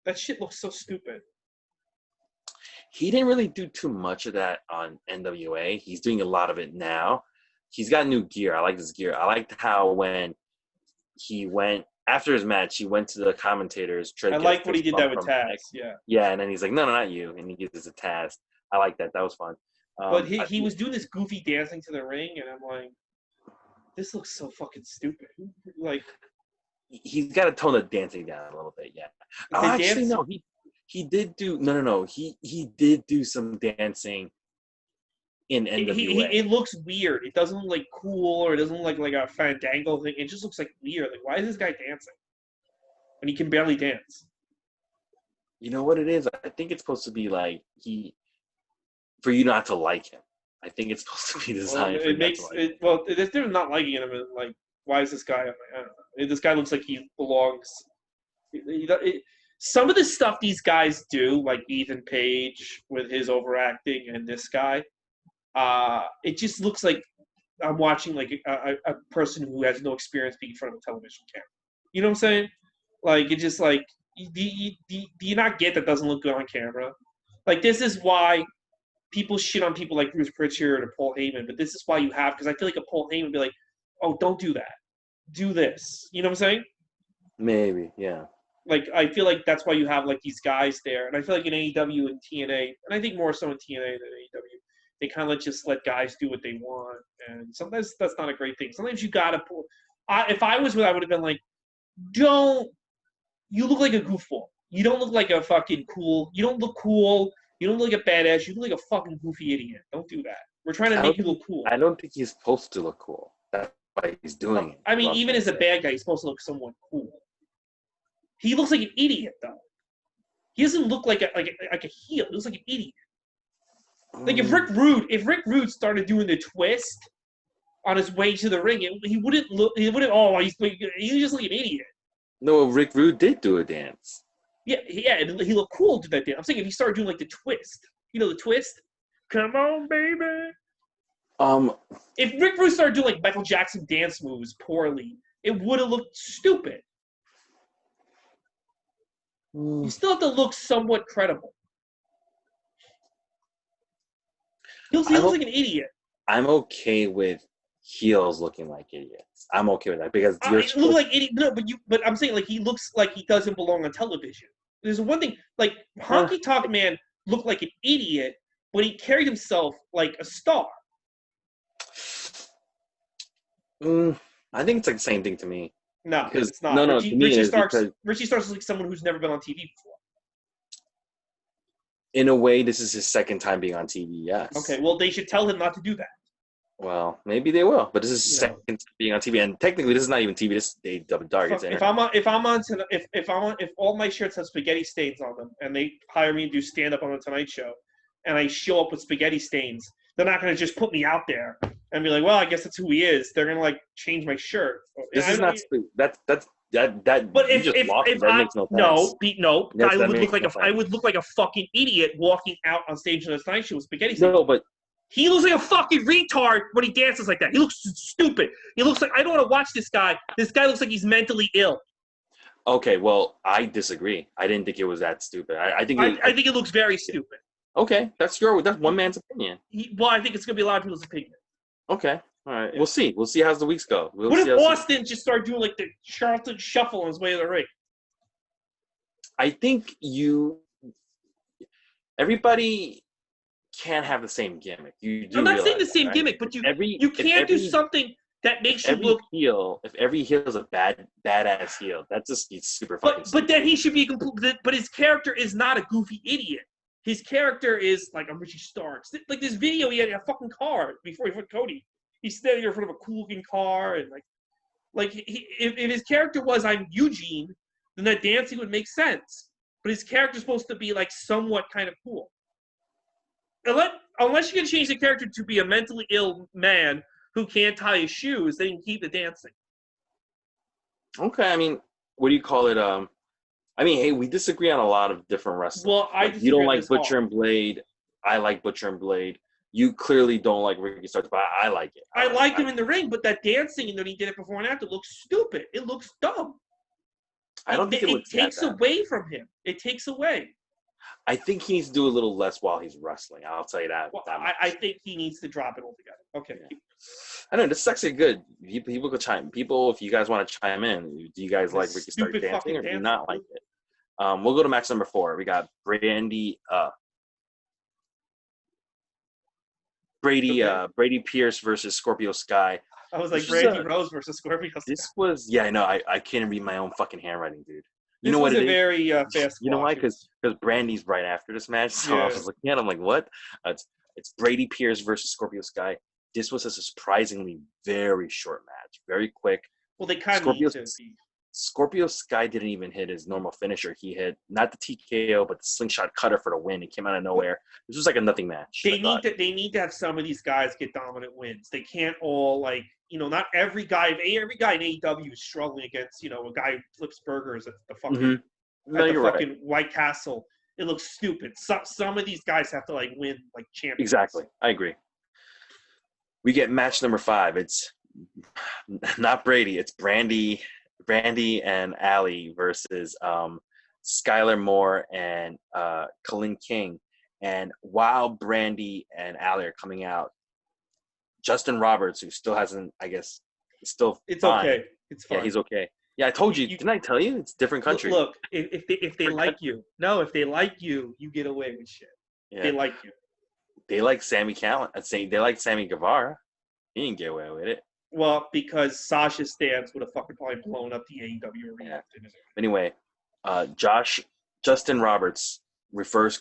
That shit looks so stupid. He didn't really do too much of that on NWA. He's doing a lot of it now. He's got new gear. I like this gear. I liked how when he went after his match, he went to the commentators. I like when he did that with Taz. Yeah. Yeah, and then he's like, no, not you. And he gives us a Taz. I like that. That was fun. But he was doing this goofy dancing to the ring, and I'm like, this looks so fucking stupid. Like, he's got to tone the dancing down a little bit. Yeah. Oh, actually, no. He did do no. He did do some dancing in NWA. It looks weird. It doesn't look like cool, or it doesn't look like a Fandango thing. It just looks like weird. Like, why is this guy dancing? And he can barely dance. You know what it is? I think it's supposed to be like for you not to like him. I think it's supposed to be designed for you not to like him. Well, there's different not liking him. And like, why is this guy? I don't know. This guy looks like he belongs. Some of the stuff these guys do, like Ethan Page with his overacting, and this guy, it just looks like I'm watching like a person who has no experience being in front of a television camera. You know what I'm saying? Like, it just like, do you not get that doesn't look good on camera? Like, this is why people shit on people like Bruce Pritchard or Paul Heyman, but this is why you have, because I feel like a Paul Heyman would be like, oh, don't do that. Do this. You know what I'm saying? Maybe, yeah. Like, I feel like that's why you have like these guys there, and I feel like in AEW and TNA, and I think more so in TNA than AEW, they kind of just let guys do what they want, and sometimes that's not a great thing. Sometimes you gotta pull. If I was with, I would have been like, don't. You look like a goofball. You don't look like a fucking cool. You don't look cool. You don't look like a badass. You look like a fucking goofy idiot. Don't do that. We're trying to make you look cool. I don't think he's supposed to look cool. That's why he's doing it. I mean, even as a bad guy, he's supposed to look somewhat cool. He looks like an idiot, though. He doesn't look like a heel. He looks like an idiot. Like if Rick Rude started doing the twist on his way to the ring, he wouldn't look. He wouldn't. Oh, he's just like an idiot. No, Rick Rude did do a dance. Yeah, and he looked cool to that dance. I'm saying if he started doing like the twist, the twist. Come on, baby. If Rick Rude started doing like Michael Jackson dance moves poorly, it would have looked stupid. You still have to look somewhat credible. He looks like an idiot. I'm okay with heels looking like idiots. I'm okay with that because he looks like idiot. No, but I'm saying like he looks like he doesn't belong on television. There's one thing like Honky Tonk Man looked like an idiot, but he carried himself like a star. I think it's like the same thing to me. No, it's not. No, Richie Starks is like someone who's never been on TV before. In a way, this is his second time being on TV, yes. Okay, well, they should tell him not to do that. Well, maybe they will, but this is his second time being on TV, and technically, this is not even TV. This is dark. If all my shirts have spaghetti stains on them, and they hire me to do stand up on the Tonight Show, and I show up with spaghetti stains, They're not going to just put me out there and be like, well, I guess that's who he is. They're going to like change my shirt. This is not that But you just lost it. That makes no sense. Yes, I that would makes look like no I sense. would look like a fucking idiot walking out on stage in a Tonight Show with spaghetti. No, but he looks like a fucking retard when he dances like that. He looks stupid. He looks like I don't want to watch this guy. This guy looks like he's mentally ill. okay, well, I disagree. I didn't think it was that stupid. I think it looks very stupid. Okay, that's one man's opinion. I think it's gonna be a lot of people's opinion. Okay, all right. Yeah. We'll see. We'll see how the weeks go. What if Austin just started doing like the Charlton Shuffle on his way to the ring? I think everybody can't have the same gimmick. I'm not saying the same gimmick, but you can't do something that makes you look heel. If every heel is a badass heel, that's just super fucking. But then he should be but his character is not a goofy idiot. His character is like, I'm Richie Starks. Like this video, he had a fucking car before he fought Cody. He's standing in front of a cool looking car, and if his character was I'm Eugene, then that dancing would make sense. But his character's supposed to be like somewhat kind of cool. Unless you can change the character to be a mentally ill man who can't tie his shoes, then you can keep the dancing. Okay, I mean, what do you call it? I mean, hey, we disagree on a lot of different wrestling. Well, you don't like Butcher and Blade. I like Butcher and Blade. You clearly don't like Ricky Starks, but I like it. I liked him in the ring, but that dancing and then he did it before and after looks stupid. It looks dumb. I don't think it takes away from him. It takes away. I think he needs to do a little less while he's wrestling. I'll tell you that. Well, I think he needs to drop it altogether. Okay. Yeah. I know this is actually good. People could chime. People, if you guys want to chime in, do you guys like Ricky Starks dancing or do you not like it? We'll go to match number 4. We got Brady Pierce versus Scorpio Sky. I was like Brandy Rose versus Scorpio Sky. This was I know. I can't read my own fucking handwriting, dude. You know what? It was a very fast. You know why? Because Brandy's right after this match, so I was looking at it, I'm like, what? It's Brady Pierce versus Scorpio Sky. This was a surprisingly very short match, very quick. Well, they kind of Scorpio Sky didn't even hit his normal finisher. He hit not the TKO, but the slingshot cutter for the win. It came out of nowhere. This was like a nothing match. They need to have some of these guys get dominant wins. They can't all not every guy. Every guy in AEW is struggling against a guy who flips burgers at the fucking White Castle. It looks stupid. Some of these guys have to win champions. Exactly, I agree. We get match number 5. It's not Brady. It's Brandy and Allie versus Skylar Moore and Colleen King. And while Brandy and Allie are coming out, Justin Roberts, who still hasn't, I guess, it's fine. Okay. It's fine. Yeah, he's okay. Yeah, I told you. Didn't I tell you? It's a different country. Look, if they like you, you get away with shit. Yeah. They like you. They like Sammy Callan. They like Sammy Guevara. He didn't get away with it. Well, because Sasha's stance would have fucking probably blown up the AEW arena. Yeah. Anyway, Justin Roberts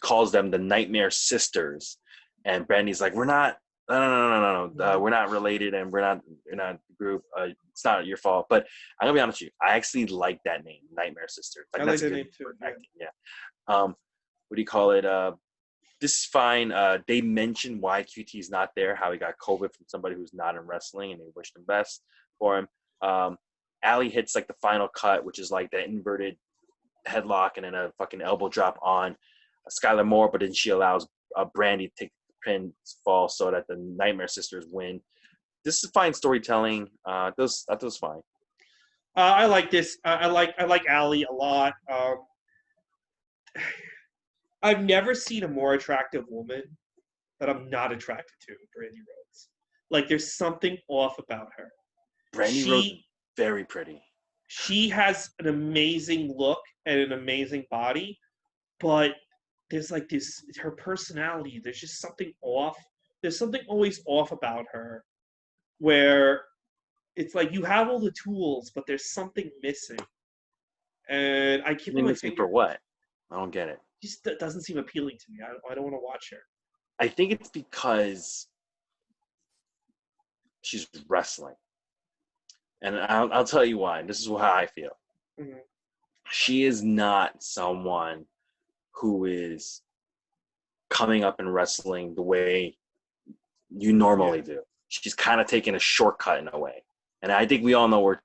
calls them the Nightmare Sisters, and Brandy's like, we're not. No. We're not related, and we're not a group. It's not your fault. But I'm gonna be honest with you. I actually like that name, Nightmare Sisters. I like that name too. Yeah. What do you call it? This is fine. They mentioned why QT's not there, how he got COVID from somebody who's not in wrestling, and they wished him best for him. Allie hits the final cut, which is like the inverted headlock and then a fucking elbow drop on Skylar Moore, but then she allows Brandy to take the pinfall so that the Nightmare Sisters win. This is fine storytelling. That was fine. I like this. I like Allie a lot. I've never seen a more attractive woman that I'm not attracted to, Brandy Rhodes. There's something off about her. Brandy Rhodes, very pretty. She has an amazing look and an amazing body, but there's her personality. There's just something off. There's something always off about her where it's you have all the tools, but there's something missing. And I keep missing for what? I don't get it. Just doesn't seem appealing to me. I don't want to watch her. I think it's because she's wrestling. And I'll tell you why. This is how I feel. Mm-hmm. She is not someone who is coming up in wrestling the way you normally do. She's kind of taking a shortcut in a way. And I think we all know what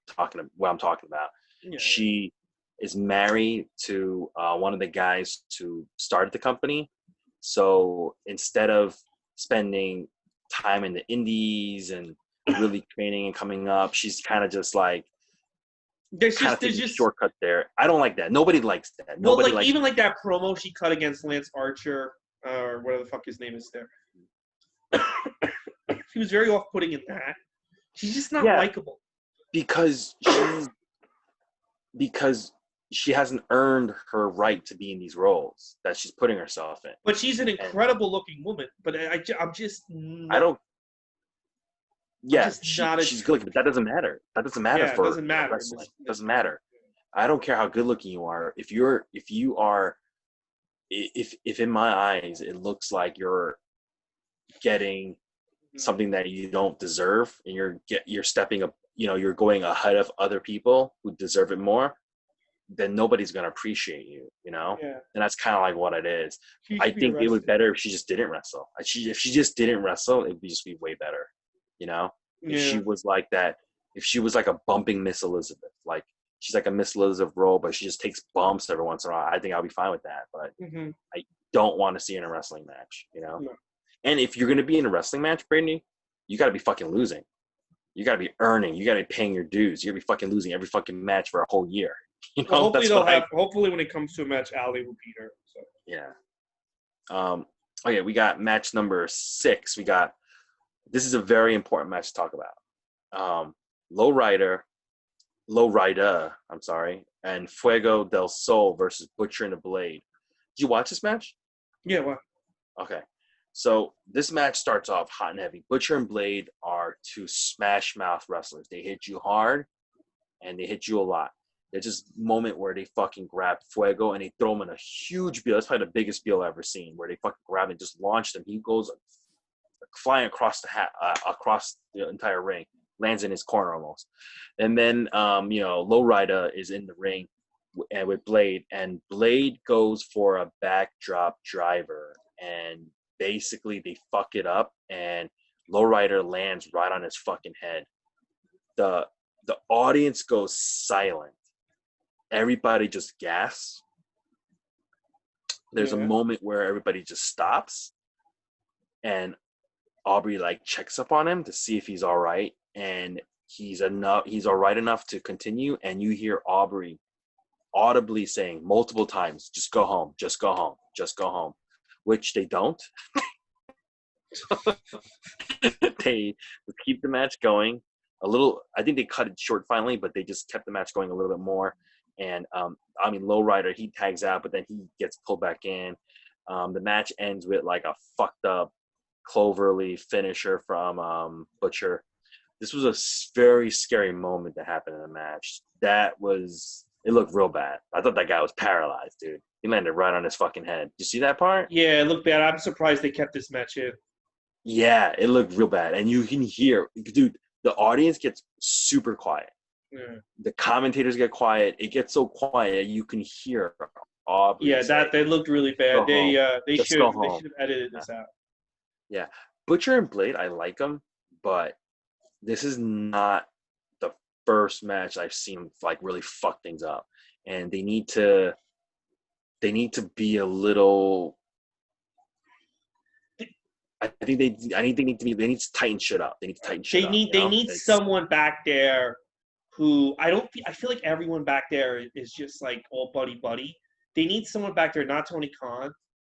I'm talking about. Yeah. She is married to one of the guys who started the company. So instead of spending time in the indies and really training and coming up, she's kind of just like there's just a shortcut there. I don't like that. Nobody likes that. Well, Nobody like likes even like that promo she cut against Lance Archer, or whatever the fuck his name is there. She was very off-putting in that. She's just not likable. Because she hasn't earned her right to be in these roles that she's putting herself in. But she's an incredible-looking woman. But I'm just. I don't. Yeah, she's good looking, but that doesn't matter. That doesn't matter for doesn't matter. wrestling. It doesn't matter. I don't care how good looking you are. If in my eyes it looks like you're getting something that you don't deserve, and you're stepping up, you're going ahead of other people who deserve it more, then nobody's going to appreciate you, Yeah. And that's kind of like what it is. I think it would be better if she just didn't wrestle. If she just didn't wrestle, it'd just be way better, If she was like that, if she was like a bumping Miss Elizabeth, like she's like a Miss Elizabeth role, but she just takes bumps every once in a while, I think I'll be fine with that. But I don't want to see her in a wrestling match, No. And if you're going to be in a wrestling match, Brittany, you got to be fucking losing. You got to be earning. You got to be paying your dues. You got to be fucking losing every fucking match for a whole year. Well, hopefully when it comes to a match, Ali will beat her. So. Yeah. Okay, we got match number 6. This is a very important match to talk about. Lowrider, and Fuego del Sol versus Butcher and the Blade. Did you watch this match? Yeah, what? Okay. So this match starts off hot and heavy. Butcher and Blade are two smash mouth wrestlers. They hit you hard, and they hit you a lot. There's this moment where they fucking grab Fuego and they throw him in a huge bill. That's probably the biggest bill I've ever seen, where they fucking grab and just launch him. He goes flying across across the entire ring, lands in his corner almost. And then, Lowrider is in the ring with Blade, and Blade goes for a backdrop driver, and basically they fuck it up, and Lowrider lands right on his fucking head. The audience goes silent. Everybody just gasps. There's a moment where everybody just stops, and Aubrey checks up on him to see if he's all right, and he's all right enough to continue, and you hear Aubrey audibly saying multiple times, "Just go home, just go home, just go home," which they don't. They keep the match going a little. I think they cut it short finally, but they just kept the match going a little bit more. And Lowrider, he tags out, but then he gets pulled back in. The match ends with a fucked up cloverleaf finisher from Butcher. This was a very scary moment that happened in the match. It looked real bad. I thought that guy was paralyzed, dude. He landed right on his fucking head. Did you see that part? Yeah, it looked bad. I'm surprised they kept this match in. Yeah, it looked real bad. And you can hear, dude, the audience gets super quiet. Yeah. The commentators get quiet. It gets so quiet you can hear Aubrey. Yeah, they looked really bad. They should have edited this out. Yeah, Butcher and Blade, I like them, but this is not the first match I've seen really fuck things up, and they need to be a little. I think they need to tighten shit up. They need to tighten shit up. They need someone back there who I feel like everyone back there is just all buddy. They need someone back there, not Tony Khan,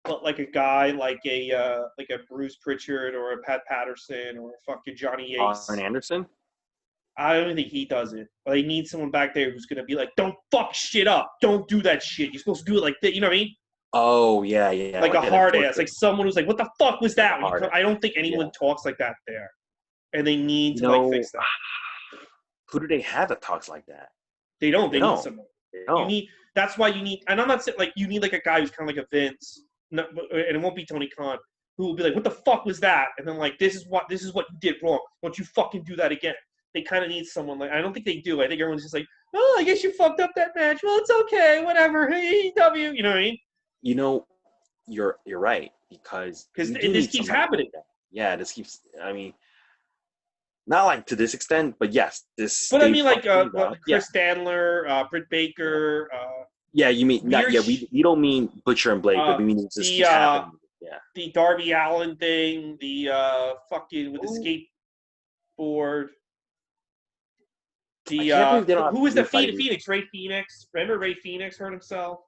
but a guy like a Bruce Pritchard or a Pat Patterson or a fucking Johnny Yates. Arn Anderson? I don't think he does it. But they need someone back there who's gonna be don't fuck shit up. Don't do that shit. You're supposed to do it like that. You know what I mean? Oh yeah. A hard ass, someone who's what the fuck was that? I don't think anyone talks like that there, and they need to fix that. Who do they have that talks like that? They don't. They need someone. You need. That's why you need. And I'm not saying you need a guy who's kind of like a Vince, and it won't be Tony Khan, who will be what the fuck was that? And then this is what you did wrong. Don't you fucking do that again? They kind of need someone I don't think they do. I think everyone's just oh, I guess you fucked up that match. Well, it's okay. Whatever. AEW. You know what I mean? You're right because this keeps happening. yeah, this keeps. I mean, not like to this extent, but yes, this. But I mean, like Yeah, Chris Stanler, Britt Baker, yeah. You mean not? weird, Yeah, we don't mean Butcher and Blade, but we mean it just the keeps happening. Yeah. the Darby Allin thing, the fucking with the skateboard. I can't believe they don't have Who was the anybody. Phoenix? Ray Phoenix. Remember Ray Phoenix hurt himself?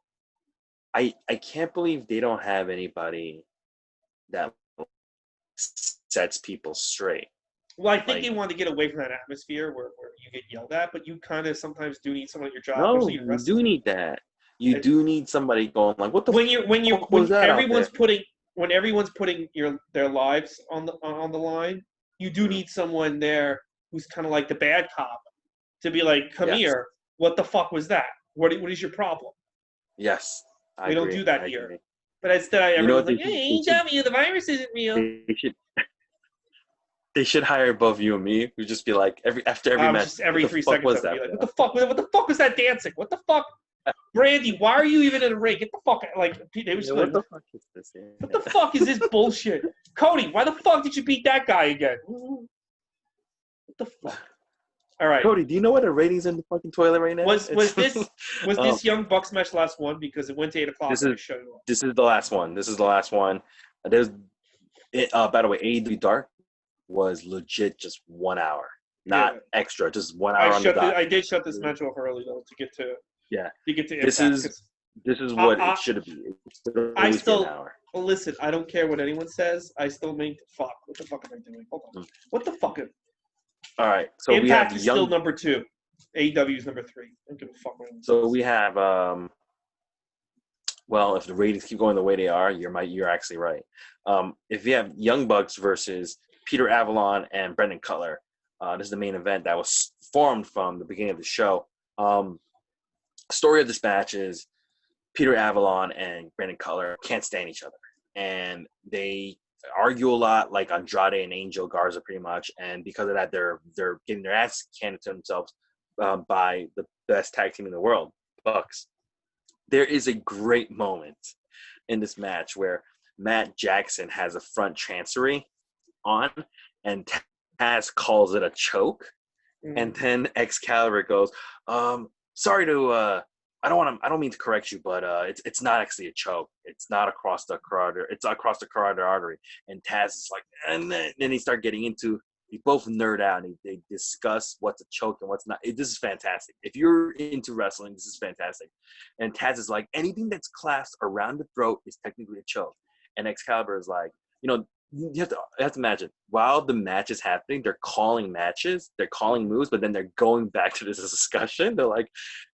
I can't believe they don't have anybody that sets people straight. Well, I think they want to get away from that atmosphere where you get yelled at, but you kind of sometimes do need someone at your job. No, you do need that. You do need somebody going like, "What the?" When everyone's putting their lives on the line, you do need someone there who's kind of like the bad cop to be like, "Come here, what the fuck was that? What is your problem?" Yes, we don't do that here. Agree. But instead, everyone's like, "Hey, AEW, the virus isn't real." They should hire both you and me. We just be like after every match. Just every 3 seconds. Was that? Like, what the fuck? What the fuck was that dancing? What the fuck? Brandy, why are you even in a ring? Get the fuck out. Like, they was what the fuck is this? Yeah. What the fuck is this bullshit? Cody, why the fuck did you beat that guy again? What the fuck? All right. Cody, do you know what the ratings in the fucking toilet right now? Was this Young Bucks match last one? Because it went to 8 o'clock. This is the last one. This is the last one. By the way, AEW Dark was legit just 1 hour, not extra, just 1 hour on the dot. I did shut this match off early though to get to Impact. This is what it should have been. I still listen. I don't care what anyone says. I still make fuck. What the fuck am I doing? Hold on. What the fuck? All right. So Impact we have is still number 2. AEW is number 3. I don't give a fuck. So we have well, if the ratings keep going the way they are, you're actually right. If you have Young Bucks versus Peter Avalon and Brendan Cutler, this is the main event that was formed from the beginning of the show. Story of this match is Peter Avalon and Brendan Cutler can't stand each other, and they argue a lot, like Andrade and Angel Garza, pretty much. And because of that, they're getting their ass handed to themselves by the best tag team in the world, Bucks. There is a great moment in this match where Matt Jackson has a front chancery on, and Taz calls it a choke, and then Excalibur goes, "Sorry to, I don't mean to correct you, but it's not actually a choke. It's not across the carotid. It's across the carotid artery." And Taz is like, and then they start getting into. They both nerd out and they discuss what's a choke and what's not. This is fantastic. If you're into wrestling, this is fantastic. And Taz is like, anything that's clasped around the throat is technically a choke. And Excalibur is like, you have to imagine, while the match is happening, they're calling matches, they're calling moves, but then they're going back to this discussion. They're like,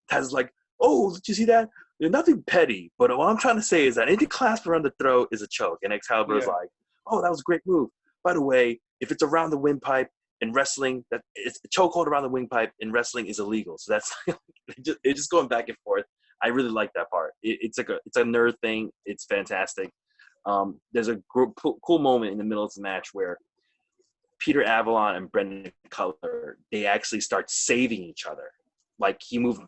Taz is like, "Oh, did you see that? There's nothing petty, but what I'm trying to say is that anything clasped around the throat is a choke." And Excalibur is like, "Oh, that was a great move. By the way, if it's around the windpipe in wrestling, that it's a chokehold around the windpipe in wrestling is illegal." So that's it's just going back and forth. I really like that part. It's a nerd thing. It's fantastic. There's a cool moment in the middle of the match where Peter Avalon and Brendan Cutler, they actually start saving each other. Like he moved,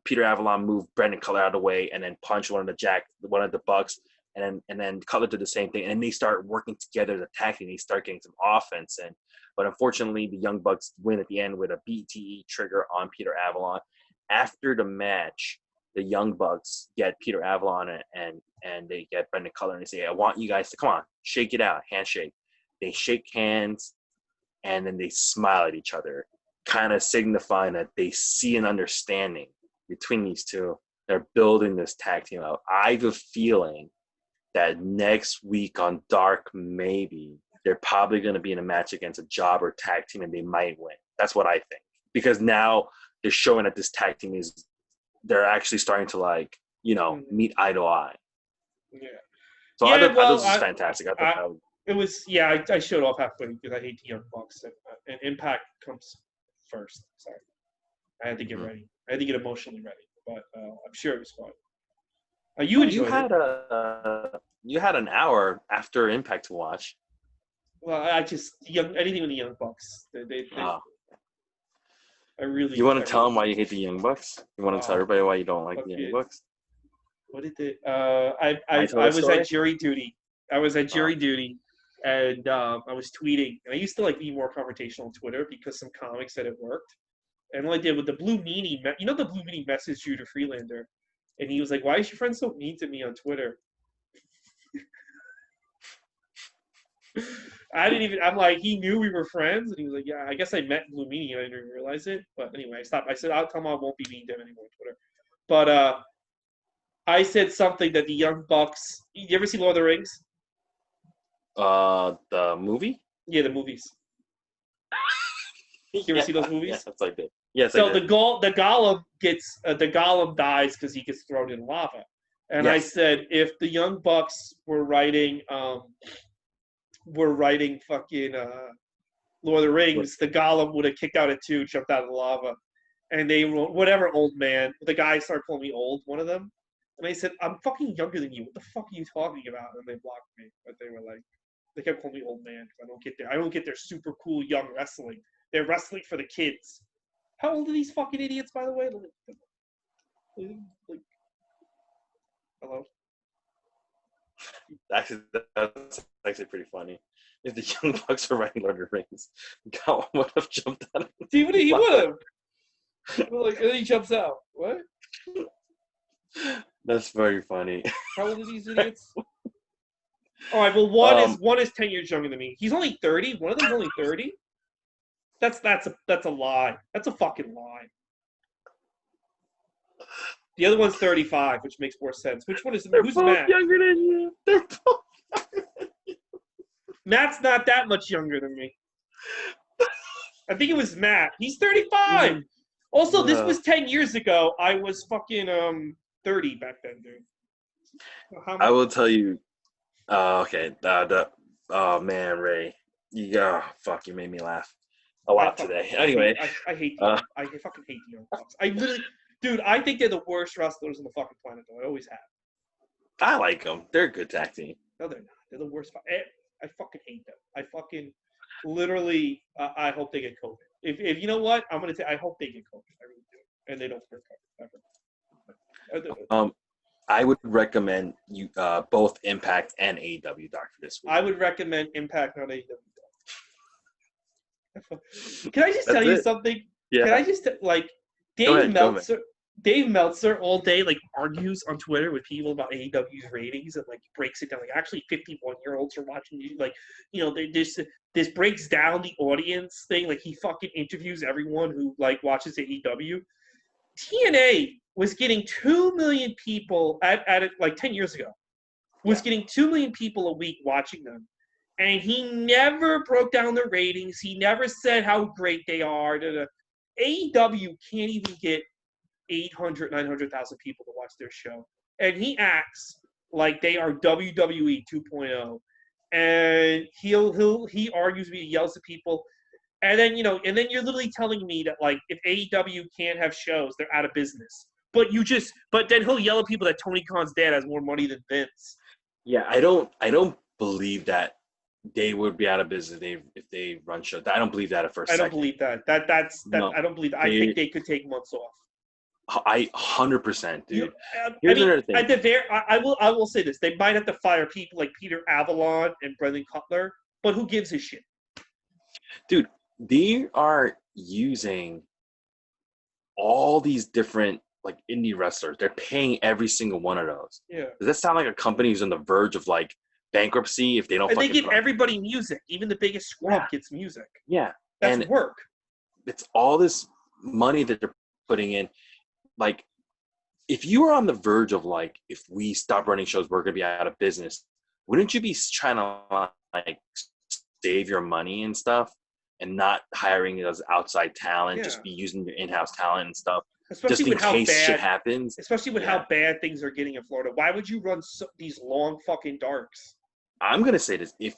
Peter Avalon moved Brendan Cutler out of the way and then punched one of the Bucks. And then Cutler did the same thing, and they start working together as a tag team. They start getting some offense, but unfortunately, the Young Bucks win at the end with a BTE trigger on Peter Avalon. After the match, the Young Bucks get Peter Avalon and they get Brendan Cutler, and they say, "I want you guys to come on, shake it out, handshake." They shake hands, and then they smile at each other, kind of signifying that they see an understanding between these two. They're building this tag team out. I have a feeling that next week on Dark, maybe they're probably going to be in a match against a jobber tag team, and they might win. That's what I think, because now they're showing that this tag team they're actually starting to meet eye to eye. Yeah. So I thought this was fantastic. I showed off halfway because I hate the Young Bucks, and Impact comes first. Sorry, I had to get ready. I had to get emotionally ready, but I'm sure it was fun. You had an hour after Impact to watch. Well, anything with the Young Bucks. I really. You want to tell them why you hate the Young Bucks? You want to tell everybody why you don't like the Young Bucks? What did they? I was at jury duty. I was at jury duty and I was tweeting. And I used to like be more confrontational on Twitter because some comics said it worked. And all I did with the Blue Meanie, the Blue Meanie messaged you to Freelander, and he was like, "Why is your friend so mean to me on Twitter?" I didn't even. I'm like, he knew we were friends, and he was like, "Yeah, I guess I met Blue Meanie, and I didn't even realize it." But anyway, I stopped. I said, "I'll tell him I won't be mean to him anymore on Twitter." But I said something that the Young Bucks. You ever see Lord of the Rings? The movie? Yeah, the movies. You ever see those movies? Yes, I did. Yes, so I did. the Gollum gets the Gollum dies because he gets thrown in lava, and I said if the Young Bucks were writing fucking Lord of the Rings, the Gollum would have kicked out a tube, jumped out of the lava, and they wrote whatever old man. The guy started calling me old, one of them, and I said I'm fucking younger than you. What the fuck are you talking about? And they blocked me, but they were like. They kept calling me old man because I don't get their super cool young wrestling. They're wrestling for the kids. How old are these fucking idiots, by the way? Like hello? Actually, that's actually pretty funny. If the Young Bucks were writing Lord of the Rings, God would have jumped out. See, he would have. Like, and then he jumps out. What? That's very funny. How old are these idiots? All right. Well, one is 10 years younger than me. He's only 30. One of them's only 30. That's a lie. That's a fucking lie. The other one's 35, which makes more sense. Which one is who's Matt? Younger than you. They're both younger than you. Matt's not that much younger than me. I think it was Matt. He's 35. Also, this was 10 years ago. I was fucking 30 back then, dude. I will tell you. Okay. Oh man, Ray. You made me laugh a lot today. Anyway, I hate the I fucking hate the Young Bucks. I literally, dude, I think they're the worst wrestlers on the fucking planet. Though I always have. I like them. They're a good tag team. No, they're not. They're the worst. I fucking hate them. I fucking literally. I hope they get COVID. If you know what, I'm gonna say I hope they get COVID. I really do, and they don't recover ever. I would recommend you both Impact and AEW Doctor this week. I would recommend Impact, not AEW. Can I just tell you something? Yeah. Can I just like Dave Meltzer all day like argues on Twitter with people about AEW's ratings and like breaks it down. Like actually 51-year-olds are watching you. Like, you know, this breaks down the audience thing. Like he fucking interviews everyone who like watches AEW. TNA was getting 2 million people at it like 10 years ago. Was getting 2 million people a week watching them. And he never broke down their ratings. He never said how great they are. AEW can't even get 800, 900,000 people to watch their show. And he acts like they are WWE 2.0. And he argues with me, he yells at people. And then, you're literally telling me that, like, if AEW can't have shows, they're out of business. But then he'll yell at people that Tony Khan's dad has more money than Vince. Yeah, I don't believe that they would be out of business if they run shows. I don't believe that at first. I don't believe that. No, I don't believe that. I think they could take months off. 100%, dude. Here's another thing. I will say this: they might have to fire people like Peter Avalon and Brendan Cutler, but who gives a shit? Dude, they are using all these different like indie wrestlers. They're paying every single one of those. Yeah. Does that sound like a company who's on the verge of like bankruptcy if they don't? And they give everybody music. Even the biggest scrub gets music. Yeah, that's work. It's all this money that they're putting in. Like, if you were on the verge of like, if we stop running shows, we're gonna be out of business. Wouldn't you be trying to like save your money and stuff, and not hiring as outside talent? Just be using your in-house talent and stuff, especially just in case shit happens. Especially with how bad things are getting in Florida. Why would you run these long fucking darks? I'm gonna say this: if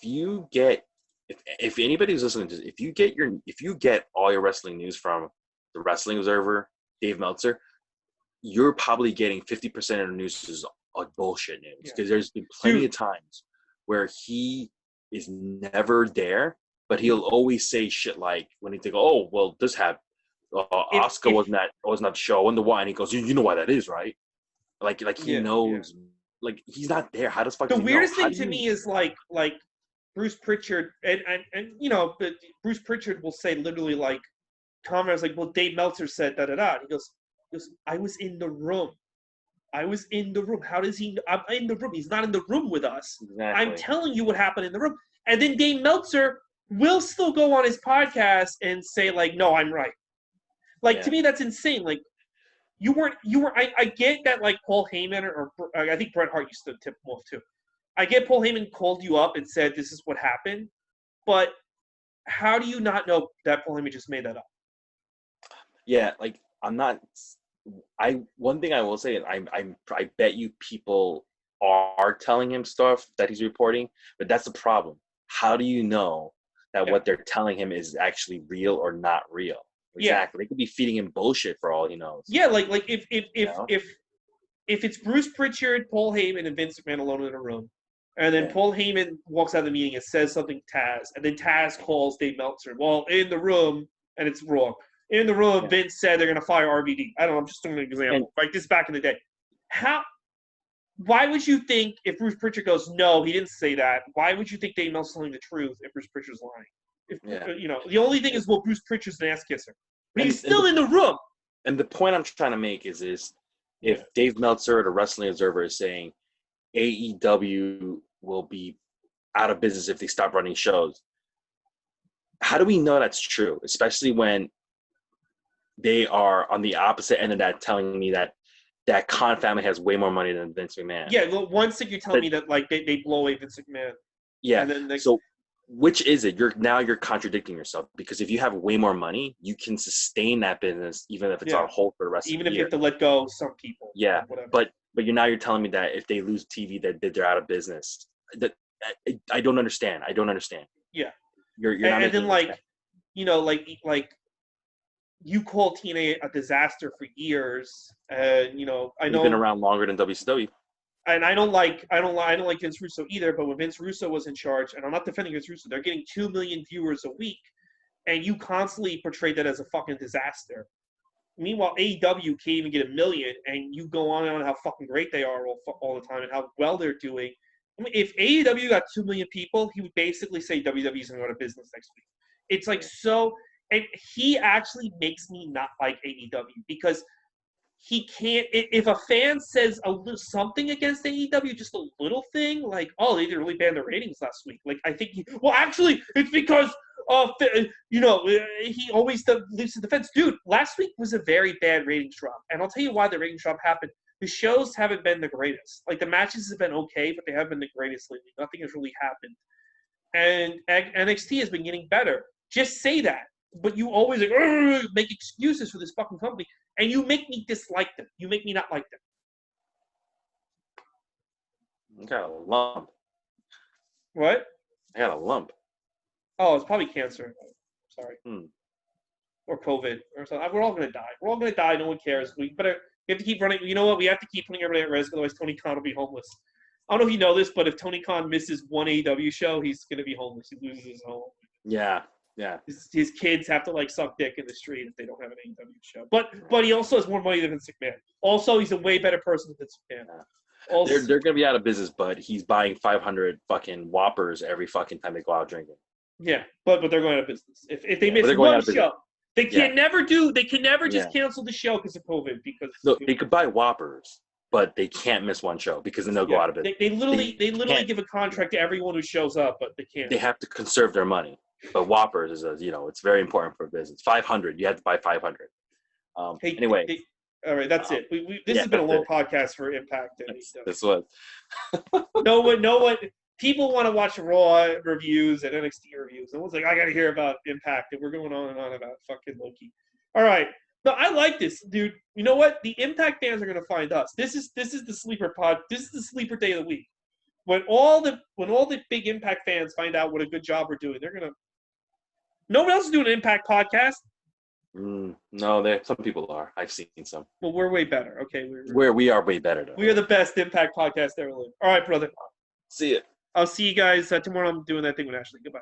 anybody who's listening to this, if you get all your wrestling news from the Wrestling Observer, Dave Meltzer, you're probably getting 50% of the news is bullshit news, because there's been plenty of times where he is never there, but he'll always say shit like when he think, oh well, this happened. Oscar wasn't at the show. I wonder why, and he goes, you know why that is, right? Like he knows. Like he's not there. How does fuck? The weirdest thing to me is like Bruce Pritchard and but Bruce Pritchard will say literally like, Conrad's like, well, Dave Meltzer said da da da. He goes, I was in the room. How does he? I'm in the room. He's not in the room with us. Exactly. I'm telling you what happened in the room. And then Dave Meltzer will still go on his podcast and say like, no, I'm right. Like, to me, that's insane. Like, you weren't. I get that like Paul Heyman or I think Bret Hart used to tip him off too. I get Paul Heyman called you up and said this is what happened, but how do you not know that Paul Heyman just made that up? Yeah, like I'm not. One thing I will say is I bet you people are telling him stuff that he's reporting, but that's the problem. How do you know that what they're telling him is actually real or not real? Exactly. They could be feeding him bullshit for all he knows. Yeah, like if it's Bruce Pritchard, Paul Heyman, and Vince McMahon alone in a room, and then Paul Heyman walks out of the meeting and says something to Taz, and then Taz calls Dave Meltzer. Well, in the room, and it's wrong. In the room, Vince said they're going to fire RVD. I don't know. I'm just doing an example. Like this back in the day. Why would you think if Bruce Pritchard goes, no, he didn't say that? Why would you think Dave Meltzer's telling the truth if Bruce Pritchard's lying? The only thing is, well, Bruce Pritchard's an ass kisser. But he's still in the room. And the point I'm trying to make is if Dave Meltzer at a Wrestling Observer is saying AEW will be out of business if they stop running shows, how do we know that's true? Especially when they are on the opposite end of that, telling me that Khan family has way more money than Vince McMahon. Yeah, well, one thing you're telling me that like they blow away Vince McMahon. Yeah. And then so which is it? You're contradicting yourself, because if you have way more money, you can sustain that business even if it's on hold for the rest of the year. Even if you have to let go some people. Yeah, but you're telling me that if they lose TV, that they're out of business. That I don't understand. Yeah. You're not. And then like you call TNA a disaster for years, and I know you've been around longer than WCW. And I don't like Vince Russo either. But when Vince Russo was in charge, and I'm not defending Vince Russo, they're getting 2 million viewers a week, and you constantly portrayed that as a fucking disaster. Meanwhile, AEW can't even get 1 million, and you go on and on how fucking great they are all the time and how well they're doing. I mean, if AEW got 2 million people, he would basically say WWE's going to go out of business next week. It's like so. And he actually makes me not like AEW because he can't. If a fan says something against AEW, just a little thing like, "Oh, they didn't really ban the ratings last week," like I think, actually, it's because he always leaves the defense. Dude, last week was a very bad ratings drop, and I'll tell you why the ratings drop happened. The shows haven't been the greatest. Like the matches have been okay, but they haven't been the greatest lately. Nothing has really happened, and NXT has been getting better. Just say that. But you always make excuses for this fucking company, and you make me dislike them. You make me not like them. I got a lump. What? I got a lump. Oh, it's probably cancer. Sorry. Or COVID or something. We're all going to die. We're all going to die. No one cares. We have to keep running. You know what? We have to keep putting everybody at risk. Otherwise, Tony Khan will be homeless. I don't know if you know this, but if Tony Khan misses one AEW show, he's going to be homeless. He loses his home. Yeah. His kids have to like suck dick in the street if they don't have an AEW show. But he also has more money than Vince McMahon. Also, he's a way better person than Vince McMahon. Yeah. Also, they're gonna be out of business, but he's buying 500 fucking Whoppers every fucking time they go out drinking. Yeah, but they're going out of business. If they miss one show, they can never just cancel the show because of COVID. Because they could buy Whoppers, but they can't miss one show because then they'll go out of business. They literally give a contract to everyone who shows up, but they can't. They have to conserve their money. But Whoppers is it's very important for business. 500, you have to buy 500. Anyway. All right, that's it. This has been a long podcast for Impact. This was. No one. People want to watch Raw reviews and NXT reviews. No one's like, I got to hear about Impact, and we're going on and on about fucking Loki. All right. No, I like this, dude. You know what? The Impact fans are going to find us. This is the sleeper pod. This is the sleeper day of the week. When all the big Impact fans find out what a good job we're doing, they're gonna. No one else is doing an Impact podcast. No, some people are. I've seen some. Well, we're way better. Okay, we are way better. Though. We are the best Impact podcast ever lived. All right, brother. See ya. I'll see you guys tomorrow. I'm doing that thing with Ashley. Goodbye.